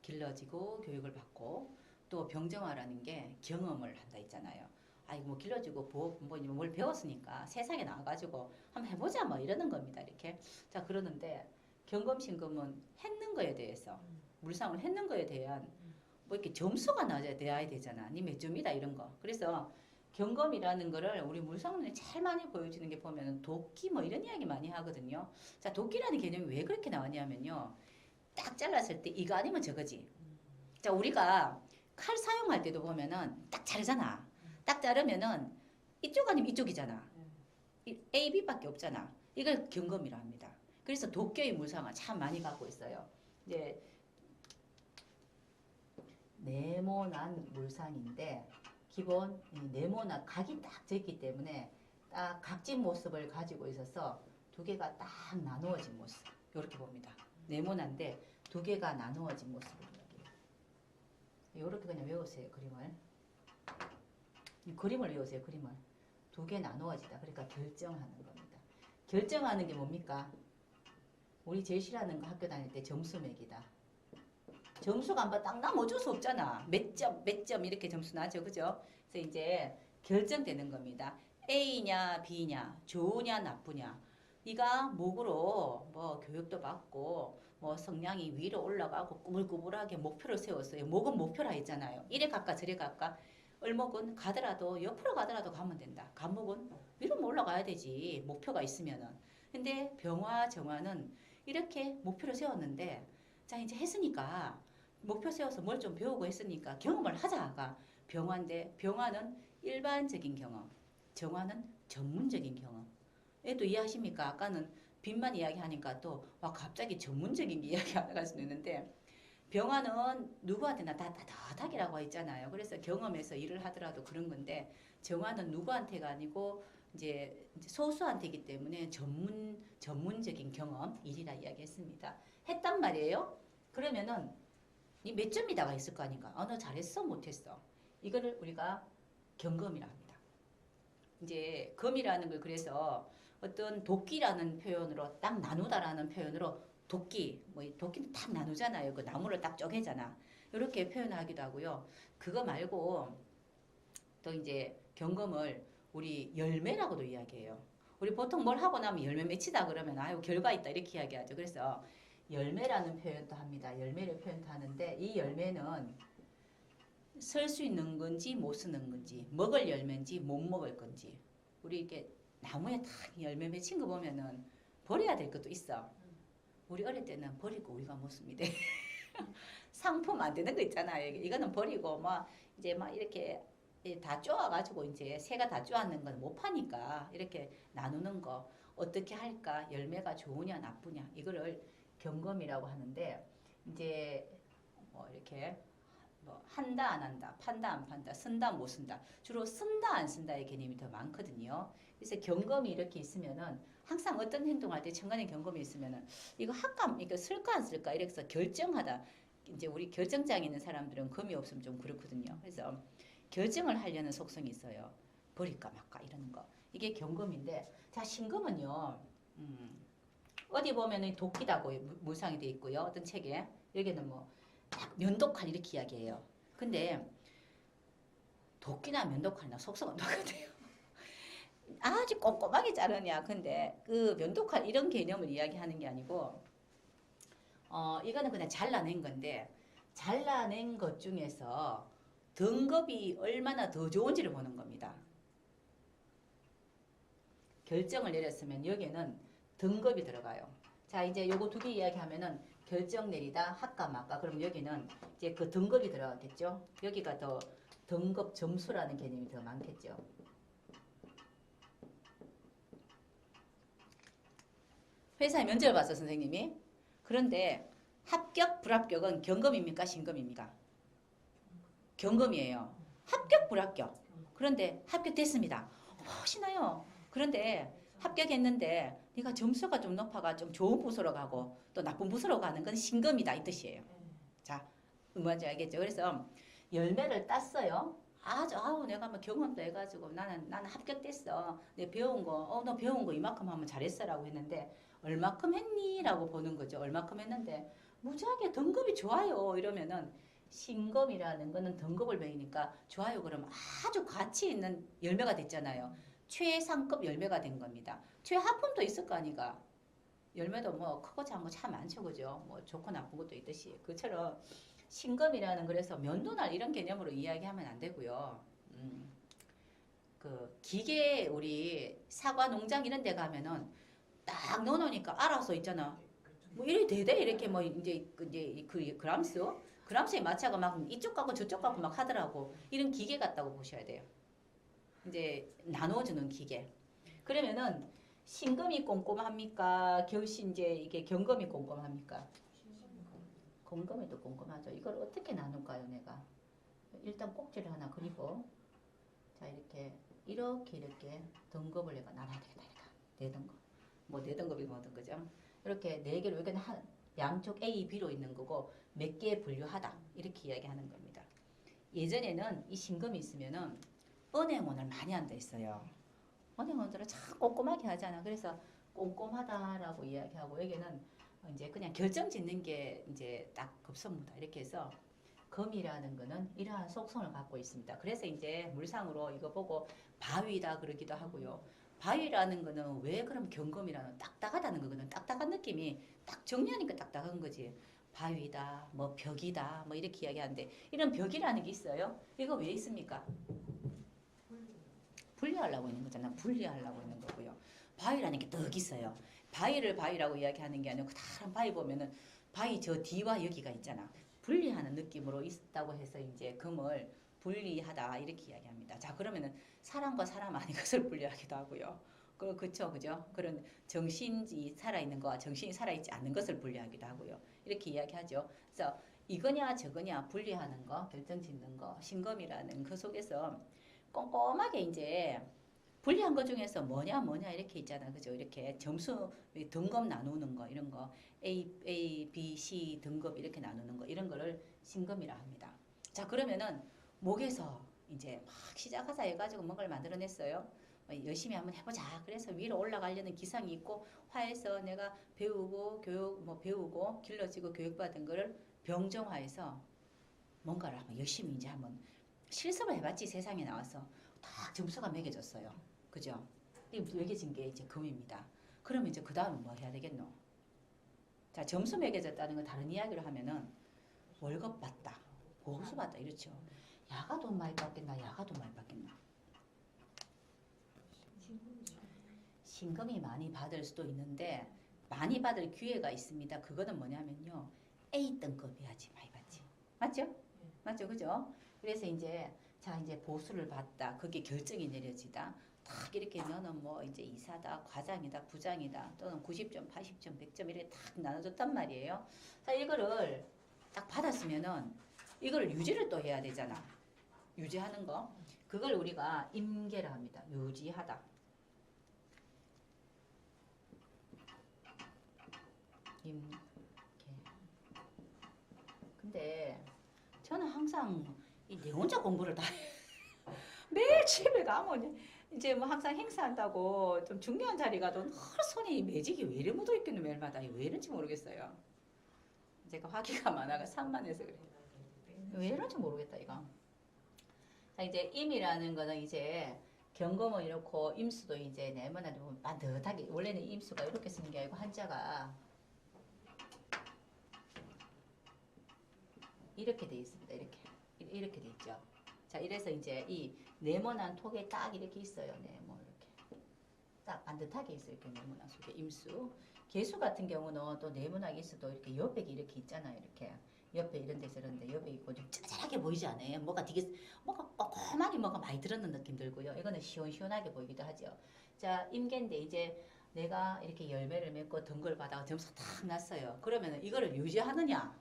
길러지고 교육을 받고 또 병정화라는 게 경험을 한다 있잖아요. 아이고 뭐 길러주고 뭘 배웠으니까 세상에 나와가지고 한번 해보자 뭐 이러는 겁니다. 이렇게 자 그러는데 경금신금은 했는 거에 대해서 물상을 했는 거에 대한 뭐 이렇게 점수가 나야 되잖아. 니 몇 점이다 이런 거. 그래서 경검이라는 거를 우리 물상론에 제일 많이 보여주는 게 보면 도끼 뭐 이런 이야기 많이 하거든요. 자 도끼라는 개념이 왜 그렇게 나왔냐면요. 딱 잘랐을 때 이거 아니면 저거지. 자 우리가 칼 사용할 때도 보면은 딱 자르잖아. 딱 자르면은 이쪽 아니면 이쪽이잖아. A, B밖에 없잖아. 이걸 경검이라 합니다. 그래서 도끼의 물상을 참 많이 갖고 있어요. 이제 네모난 물상인데 기본 네모난 각이 딱 졌기 때문에 딱 각진 모습을 가지고 있어서 두 개가 딱 나누어진 모습 이렇게 봅니다. 네모난데 두 개가 나누어진 모습을 이야기해요. 이렇게 그냥 외우세요. 그림을. 이 그림을 외우세요. 그림을. 두 개 나누어지다. 그러니까 결정하는 겁니다. 결정하는 게 뭡니까? 우리 제일 싫어하는 거 학교 다닐 때 점수 매기다. 점수가 한번 딱 나면 어쩔 수 없잖아. 몇 점 이렇게 점수 나죠. 그죠? 그래서 이제 결정되는 겁니다. A냐 B냐 좋으냐 나쁘냐 네가 목으로 뭐 교육도 받고 뭐 성량이 위로 올라가고 꾸불꾸불하게 목표를 세웠어요. 목은 목표라 했잖아요. 이래 갈까 저래 갈까 을목은 가더라도 옆으로 가더라도 가면 된다. 간목은 위로 올라가야 되지. 목표가 있으면은. 근데 병화 정화는 이렇게 목표를 세웠는데 자 이제 했으니까 목표 세워서 뭘 좀 배우고 했으니까 경험을 하자가 병화인데 병화는 일반적인 경험, 정화는 전문적인 경험. 얘도 이해하십니까? 아까는 빚만 이야기하니까 또 와 갑자기 전문적인 이야기 하나갈 수도 있는데 병화는 누구한테나 다 따뜻하기라고 했잖아요. 그래서 경험에서 일을 하더라도 그런 건데 정화는 누구한테가 아니고 이제 소수한테이기 때문에 전문적인 경험 일이라 이야기했습니다. 했단 말이에요. 그러면은 니 몇 점이다가 있을 거 아닌가? 너 잘했어 못했어? 이거를 우리가 경검이라 합니다. 이제 검이라는 걸 그래서 어떤 도끼라는 표현으로 딱 나누다라는 표현으로 도끼, 뭐 도끼는 딱 나누잖아요. 그 나무를 딱 쪼개잖아. 이렇게 표현하기도 하고요. 그거 말고 또 이제 경검을 우리 열매라고도 이야기해요. 우리 보통 뭘 하고 나면 열매 맺히다 그러면 아유 결과 있다 이렇게 이야기하죠. 그래서 열매라는 표현도 합니다. 열매를 표현도 하는데 이 열매는 쓸 수 있는 건지 못 쓰는 건지 먹을 열매인지 못 먹을 건지 우리 이렇게 나무에 딱 열매 맺힌 거 보면은 버려야 될 것도 있어. 우리 어릴 때는 버리고 우리가 먹습니다. 상품 안 되는 거 있잖아요. 이거는 버리고 막 이제 막 이렇게 다 쪼아가지고 이제 새가 다 쪼았는 건 못 파니까 이렇게 나누는 거 어떻게 할까 열매가 좋으냐 나쁘냐 이거를 경검이라고 하는데 이제 뭐 이렇게 뭐 한다 안 한다 판다 안 판다 쓴다 못 쓴다 주로 쓴다 안 쓴다의 개념이 더 많거든요. 그래서 경검이 이렇게 있으면은 항상 어떤 행동할 때 천간에 경검이 있으면은 이거 할까 이거 쓸까 안 쓸까 이래서 결정하다 이제 우리 결정장애 있는 사람들은 검이 없으면 좀 그렇거든요. 그래서 결정을 하려는 속성이 있어요. 버릴까 말까 이러는 거 이게 경검인데 자 신검은요 어디 보면은 도끼다고 물상이 돼 있고요. 어떤 책에 여기는 뭐 면도칼 이렇게 이야기해요. 근데 도끼나 면도칼이나 속성은 똑같아요. 아주 꼼꼼하게 자르냐. 근데 그 면도칼 이런 개념을 이야기하는 게 아니고 이거는 그냥 잘라낸 건데 잘라낸 것 중에서 등급이 얼마나 더 좋은지를 보는 겁니다. 결정을 내렸으면 여기에는 등급이 들어가요. 자 이제 요거 두 개 이야기하면은 결정 내리다 할까 말까 그럼 여기는 이제 그 등급이 들어갔겠죠. 여기가 더 등급 점수라는 개념이 더 많겠죠. 회사에 면접을 봤어 선생님이. 그런데 합격 불합격은 경검입니까 신검입니까? 경검이에요. 합격 불합격. 그런데 합격됐습니다. 신나요. 그런데 합격했는데 네가 점수가 좀 높아가 좀 좋은 부서로 가고 또 나쁜 부서로 가는 건 신검이다 이 뜻이에요. 자, 뭔지 알겠죠? 그래서 열매를 땄어요. 아우 내가 뭐 경험도 해가지고 나는 합격됐어. 내 배운 거, 너 배운 거 이만큼 하면 잘했어라고 했는데 얼마큼 했니? 라고 보는 거죠. 얼마큼 했는데 무지하게 등급이 좋아요. 이러면은 신금이라는 거는 등급을 매기니까 좋아요. 그러면 아주 가치 있는 열매가 됐잖아요. 최상급 열매가 된 겁니다. 최하품도 있을 거 아니가. 열매도 뭐 크고 작은 거 참 많죠, 그죠? 뭐 좋고 나쁜 것도 있듯이. 그처럼 신금이라는 그래서 면도날 이런 개념으로 이야기하면 안 되고요. 그 기계 우리 사과 농장 이런 데 가면은 딱 넣어놓으니까 알아서 있잖아. 뭐 이렇게 대대 이렇게 뭐 이제 그 그람스에 맞춰가 막 이쪽 가고 저쪽 가고 막 하더라고. 이런 기계 같다고 보셔야 돼요. 이제 나눠주는 기계. 그러면은 신금이 꼼꼼합니까? 이제 이게 경금이 꼼꼼합니까? 공금이 또 꼼꼼하죠. 이걸 어떻게 나눌까요, 내가? 일단 꼭지를 하나 그리고 자 이렇게 등급을 내가 나눠야 되겠다. 네 등급. 뭐 네 등급이 뭐든 그죠? 이렇게 네 개로 여기는 양쪽 A, B로 있는 거고 몇 개에 분류하다 이렇게 이야기하는 겁니다. 예전에는 이 신금이 있으면은 은행원을 많이 한다 했어요. 은행원들은 참 꼼꼼하게 하잖아. 그래서 꼼꼼하다라고 이야기하고 여기는 이제 그냥 결정 짓는 게 이제 딱 급선무다 이렇게 해서 금이라는 거는 이러한 속성을 갖고 있습니다. 그래서 이제 물상으로 이거 보고 바위다 그러기도 하고요. 바위라는 거는 왜 그럼 경금이라는 딱딱하다는 거거든. 딱딱한 느낌이 딱 정리하니까 딱딱한 거지. 바위다, 뭐 벽이다, 뭐 이렇게 이야기하는데 이런 벽이라는 게 있어요. 이거 왜 있습니까? 분리하려고 있는 거잖아. 분리하려고 있는 거고요. 바위라는 게 떡 있어요. 바위를 바위라고 이야기하는 게 아니고 다른 바위 보면은 바위 저 뒤와 여기가 있잖아. 분리하는 느낌으로 있다고 해서 이제 금을 분리하다 이렇게 이야기합니다. 자 그러면은 사람과 사람 아닌 것을 분리하기도 하고요. 그렇죠, 그죠? 그런 정신이 살아있는 거와 정신이 살아있지 않는 것을 분리하기도 하고요. 이렇게 이야기하죠. 그래서 이거냐 저거냐 분리하는 거, 결정짓는 거, 신금이라는 그 속에서 꼼꼼하게 이제 분리한 것 중에서 뭐냐 이렇게 있잖아, 그죠? 이렇게 점수 등급 나누는 거 이런 거 A, B, C 등급 이렇게 나누는 거 이런 거를 신금이라 합니다. 자 그러면은 목에서 이제 막 시작하자 해가지고 뭔가를 만들어냈어요. 열심히 한번 해보자. 그래서 위로 올라가려는 기상이 있고 화해서 내가 배우고 배우고 길러지고 교육받은 거를 병정화해서 뭔가를 한번 열심히 이제 한번 실습을 해봤지. 세상에 나와서 딱 점수가 매겨졌어요. 그죠? 이 매겨진 게 이제 금입니다. 그러면 이제 그 다음은 뭐 해야 되겠노? 자 점수 매겨졌다는 거 다른 이야기로 하면은 월급 받다, 보수 받다 이렇죠. 야가 돈 많이 받겠나, 야가 돈 많이 받겠나? 신금이 많이 받을 수도 있는데 많이 받을 기회가 있습니다. 그거는 뭐냐면요, A 등급이야지 많이 받지. 맞죠? 맞죠, 그죠? 그래서 이제 이제 보수를 받다, 그게 결정이 내려지다. 딱 이렇게 너는 뭐 이제 이사다, 과장이다, 부장이다, 또는 90점, 80점, 100점 이렇게 딱 나눠줬단 말이에요. 자 이거를 딱 받았으면은 이걸 유지를 또 해야 되잖아. 유지하는 거. 그걸 우리가 임계라 합니다. 유지하다. 임계. 근데 저는 항상 내 혼자 공부를 다 해. 매일 집에 가면 이제 뭐 항상 행사한다고 좀 중요한 자리 가도 손이 매직이 왜 이래 묻어 있겠노 매일마다. 왜 이런지 모르겠어요. 제가 화기가 많아가 산만해서 그래. 왜 이런지 모르겠다 이거. 자 이제 임이라는 거는 이제 경금은 이렇고 임수도 이제 네모나게 보면 반듯하게, 원래는 임수가 이렇게 쓰는 게 아니고 한자가 이렇게 돼 있습니다. 이렇게 돼 있죠. 자 이래서 이제 이 네모난 톡에 딱 이렇게 있어요. 네모 이렇게 딱 반듯하게 있어요. 이렇게 네모난 속에 임수. 개수 같은 경우는 또 네모나게 있어도 이렇게 옆백이 이렇게 있잖아요. 이렇게 옆에 이런 데서 이런데 옆에 있고 좀 짜잘하게 보이지 않아요? 뭐가 꼼꼼하게 뭐가 많이 들었는 느낌 들고요. 이거는 시원시원하게 보이기도 하죠. 자 임계인데 이제 내가 이렇게 열매를 맺고 등급을 받아가 점수 딱 났어요. 그러면은 이거를 유지하느냐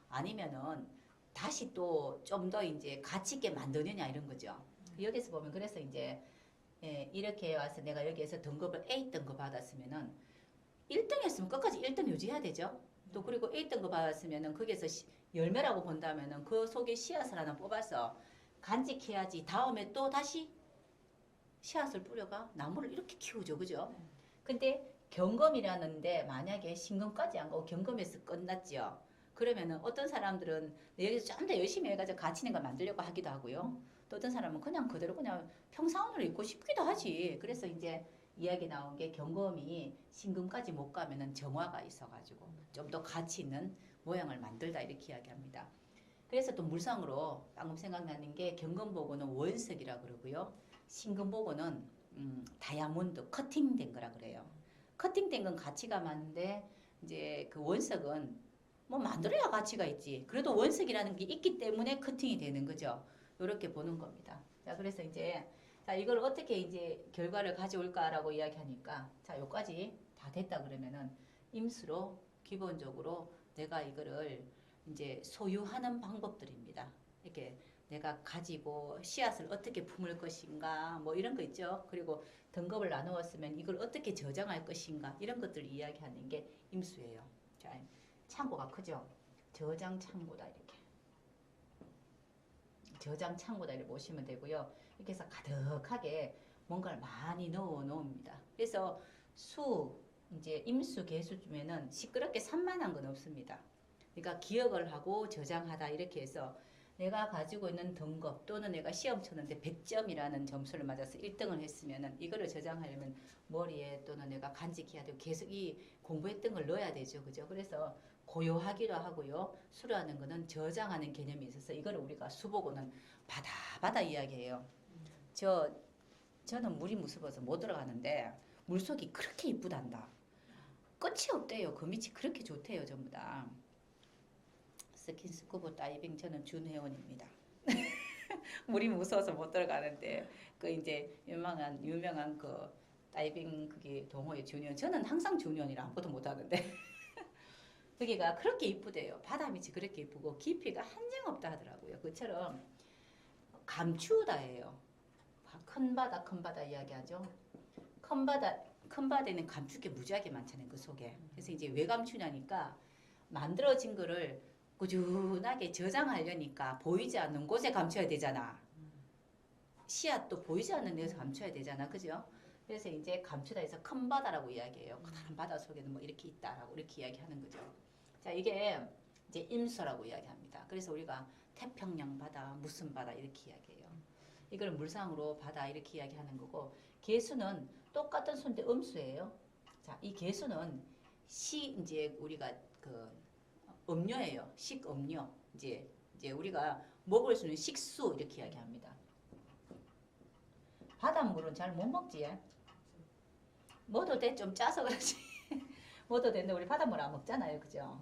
아니면은 다시 또 좀 더 이제 가치 있게 만드느냐 이런 거죠. 여기서 보면 그래서 이제 이렇게 와서 내가 여기에서 등급을 A 등급 받았으면은 1등 했으면 끝까지 1등 유지해야 되죠. 또 그리고 A 등급 받았으면은 거기에서 열매라고 본다면은 그 속에 씨앗을 하나 뽑아서 간직해야지 다음에 또 다시 씨앗을 뿌려가 나무를 이렇게 키우죠. 그죠? 근데 경금이라는데 만약에 신금까지 안 가고 경금에서 끝났죠. 그러면은 어떤 사람들은 여기서 좀 더 열심히 해가지고 가치 있는 걸 만들려고 하기도 하고요. 또 어떤 사람은 그냥 그대로 그냥 평상원으로 입고 싶기도 하지. 그래서 이제 이야기 나온 게 경검이 신금까지 못 가면은 정화가 있어가지고 좀 더 가치 있는 모양을 만들다 이렇게 이야기합니다. 그래서 또 물상으로 방금 생각나는 게 경검보고는 원석이라 그러고요. 신금보고는 다이아몬드 커팅된 거라 그래요. 커팅된 건 가치가 많은데 이제 그 원석은 뭐 만들어야 가치가 있지. 그래도 원석이라는 게 있기 때문에 커팅이 되는 거죠. 이렇게 보는 겁니다. 자, 그래서 이제 자, 이걸 어떻게 이제 결과를 가져올까라고 이야기하니까 자, 요까지 다 됐다 그러면은 임수로 기본적으로 내가 이거를 이제 소유하는 방법들입니다. 이렇게 내가 가지고 씨앗을 어떻게 품을 것인가 뭐 이런 거 있죠. 그리고 등급을 나누었으면 이걸 어떻게 저장할 것인가 이런 것들을 이야기하는 게 임수예요. 자, 창고가 크죠. 저장 창고다 이렇게. 저장 창고다 이렇게 보시면 되고요. 이렇게 해서 가득하게 뭔가를 많이 넣어 놓습니다. 그래서 이제 임수 개수 중에는 시끄럽게 산만한 건 없습니다. 그러니까 기억을 하고 저장하다 이렇게 해서 내가 가지고 있는 등급 또는 내가 시험 쳤는데 100점이라는 점수를 맞아서 1등을 했으면은 이거를 저장하려면 머리에 또는 내가 간직해야 되고 계속 이 공부했던 걸 넣어야 되죠. 그죠? 그래서 고요하기도 하고요. 수료하는 거는 저장하는 개념이 있어서 이거를 우리가 수보고는 바다 이야기해요. 저는 물이 무서워서 못 들어가는데 물속이 그렇게 이쁘단다. 끝이 없대요. 그 밑이 그렇게 좋대요. 전부 다. 스킨스쿠버 다이빙 저는 준회원입니다. 물이 무서워서 못 들어가는데 그 이제 유명한 그 다이빙 그게 동호회 준회원 저는 항상 준회원이라 아무것도 못 하는데 거기가 그렇게 이쁘대요. 바다 밑이 그렇게 이쁘고 깊이가 한정없다 하더라고요. 그처럼 감추다예요. 큰 바다 이야기하죠. 큰 바다에는 감출 게 무지하게 많잖아요. 그 속에. 그래서 이제 왜 감추냐니까 만들어진 거를 꾸준하게 저장하려니까 보이지 않는 곳에 감춰야 되잖아. 씨앗도 보이지 않는 데서 감춰야 되잖아. 그죠? 그래서 이제 감추다 해서 큰 바다라고 이야기해요. 커다란 바다 속에는 뭐 이렇게 있다라고 이렇게 이야기하는 거죠. 자, 이게 이제 임수라고 이야기합니다. 그래서 우리가 태평양 바다, 무슨 바다 이렇게 이야기해요. 이걸 물상으로 바다 이렇게 이야기하는 거고 개수는 똑같은 수인데 음수예요. 자, 이 개수는 이제 우리가 그 음료예요. 식음료. 이제 우리가 먹을 수 있는 식수 이렇게 이야기합니다. 바닷물은 잘 못 먹지. 먹어도 돼. 좀 짜서 그렇지. 먹어도 되는데 우리 바닷물 안 먹잖아요. 그죠?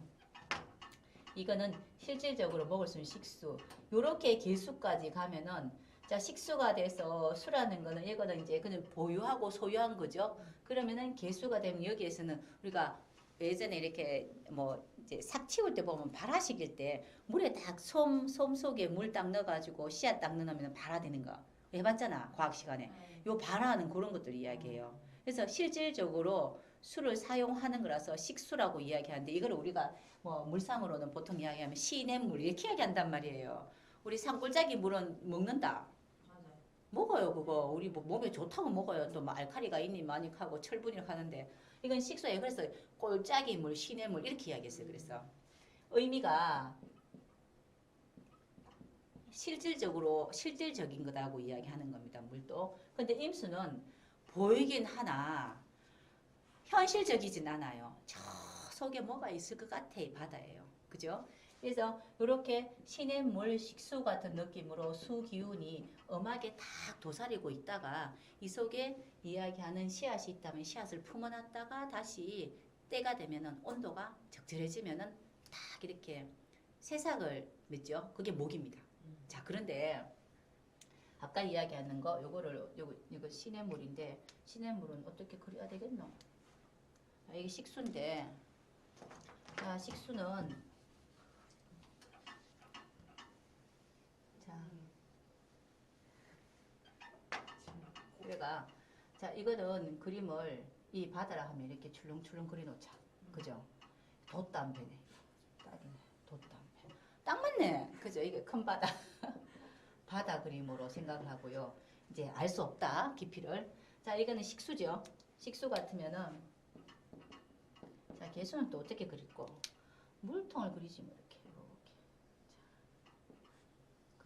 이거는 실질적으로 먹을 수 있는 식수. 요렇게 개수까지 가면은 자, 식수가 돼서 수라는 거는 이거는 이제 그냥 보유하고 소유한 거죠. 그러면은 개수가 되면 여기에서는 우리가 예전에 이렇게 뭐 이제 삭 치울 때 보면 발화식일 때 물에 딱 솜 속에 물 딱 넣어가지고 씨앗 딱 넣으면 발화되는 거 해봤잖아 과학 시간에. 요 발화하는 그런 것들 이야기해요. 그래서 실질적으로 수를 사용하는 거라서 식수라고 이야기하는데 이걸 우리가 뭐 물상으로는 보통 이야기하면 시냇물 이렇게 이야기한단 말이에요. 우리 산골짜기 물은 먹는다. 먹어요 그거. 우리 뭐 몸에 좋다고 먹어요. 또 뭐 알칼리가 있니 많이 하고 철분이 하는데 이건 식수예요. 그래서 꼴짜기 물, 시냇물 이렇게 이야기했어요. 그래서 의미가 실질적인 거다고 이야기하는 겁니다. 물도. 근데 임수는 보이긴 하나 현실적이진 않아요. 저 속에 뭐가 있을 것 같아 이 바다예요. 그죠? 그래서 이렇게 시냇물 식수 같은 느낌으로 수기운이 엄하게 딱 도사리고 있다가 이 속에 이야기하는 씨앗이 있다면 씨앗을 품어놨다가 다시 때가 되면은 온도가 적절해지면은 딱 이렇게 새싹을 맺죠. 그게 목입니다. 자, 그런데 아까 이야기하는 거 이거 시냇물인데 시냇물은 어떻게 그려야 되겠노? 이게 식수인데 자, 식수는 우리가 자 이거는 그림을 이 바다라 하면 이렇게 출렁출렁 그려놓자. 그죠? 돛담배네. 딱이네. 돛담배. 딱 맞네. 그죠? 이게 큰 바다. 바다 그림으로 생각을 하고요. 이제 알 수 없다. 깊이를. 자 이거는 식수죠. 식수 같으면은 자 개수는 또 어떻게 그릴고 물통을 그리지 뭐 이렇게.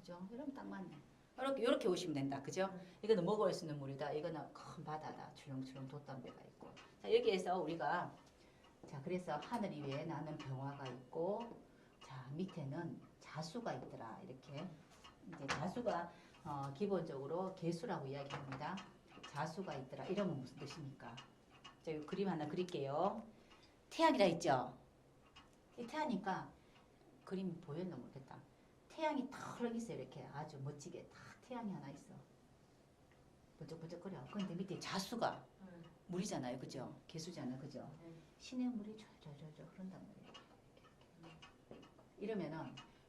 그죠? 이러면 딱 맞네. 이렇게 오시면 된다. 그죠? 이거는 먹을 수 있는 물이다. 이거는 큰 바다다. 출렁출렁 돛담배가 있고. 자, 여기에서 우리가 자, 그래서 하늘 위에 나는 병화가 있고, 자, 밑에는 자수가 있더라. 이렇게. 이제 자수가, 기본적으로 개수라고 이야기합니다. 자수가 있더라. 이러면 무슨 뜻입니까? 자, 이 그림 하나 그릴게요. 태양이라 했죠? 이 태양이니까, 그림이 보였나 모르겠다. 태양이 탁 있어요. 이렇게 아주 멋지게 탁 태양이 하나 있어. 번쩍번쩍거려. 근데 밑에 자수가 물이잖아요. 그죠? 개수잖아요. 그죠? 신의 물이 저저저저 흐른단 말이에요. 이러면은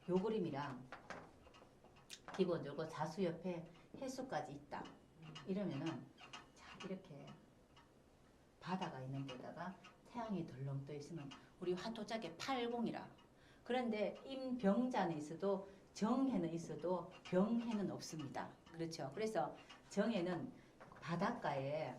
요 그림이랑 기본적으로 자수 옆에 해수까지 있다. 이러면은 자 이렇게 바다가 있는 데다가 태양이 덜렁 떠 있으면 우리 화토짝에 팔공이라. 그런데 임병자는 있어도 정해는 있어도 병해는 없습니다. 그렇죠? 그래서 정해는 바닷가에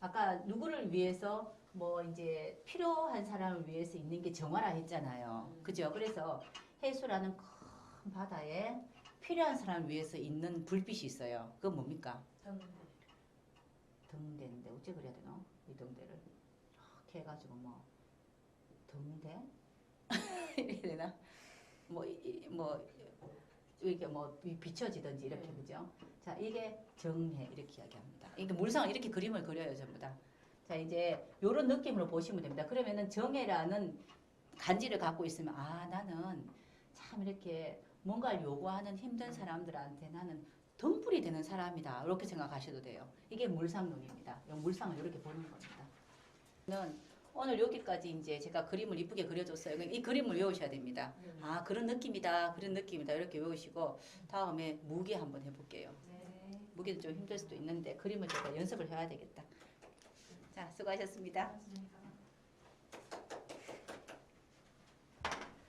아까 누구를 위해서 뭐 이제 필요한 사람을 위해서 있는 게 정화라 했잖아요. 그죠? 그래서 해수라는 큰 바다에 필요한 사람을 위해서 있는 불빛이 있어요. 그건 뭡니까? 등대인데 어째 그래야 되나? 이 등대를 이렇게 해가지고 뭐 등대? 이래야 되나? 뭐 이렇게 뭐 비춰지든지 이렇게 그죠? 자 이게 정해 이렇게 이야기합니다. 이게 물상을 이렇게 그림을 그려요 전부 다. 자 이제 요런 느낌으로 보시면 됩니다. 그러면은 정해라는 간지를 갖고 있으면 아 나는 참 이렇게 뭔가를 요구하는 힘든 사람들한테 나는 등불이 되는 사람이다. 이렇게 생각하셔도 돼요. 이게 물상론입니다. 물상을 이렇게 보는 겁니다. 오늘 여기까지 이제 제가 그림을 이쁘게 그려줬어요. 이 그림을 외우셔야 됩니다. 아 그런 느낌이다. 그런 느낌이다. 이렇게 외우시고 다음에 무게 한번 해볼게요. 무게도 좀 힘들 수도 있는데 그림을 제가 연습을 해야 되겠다. 자 수고하셨습니다.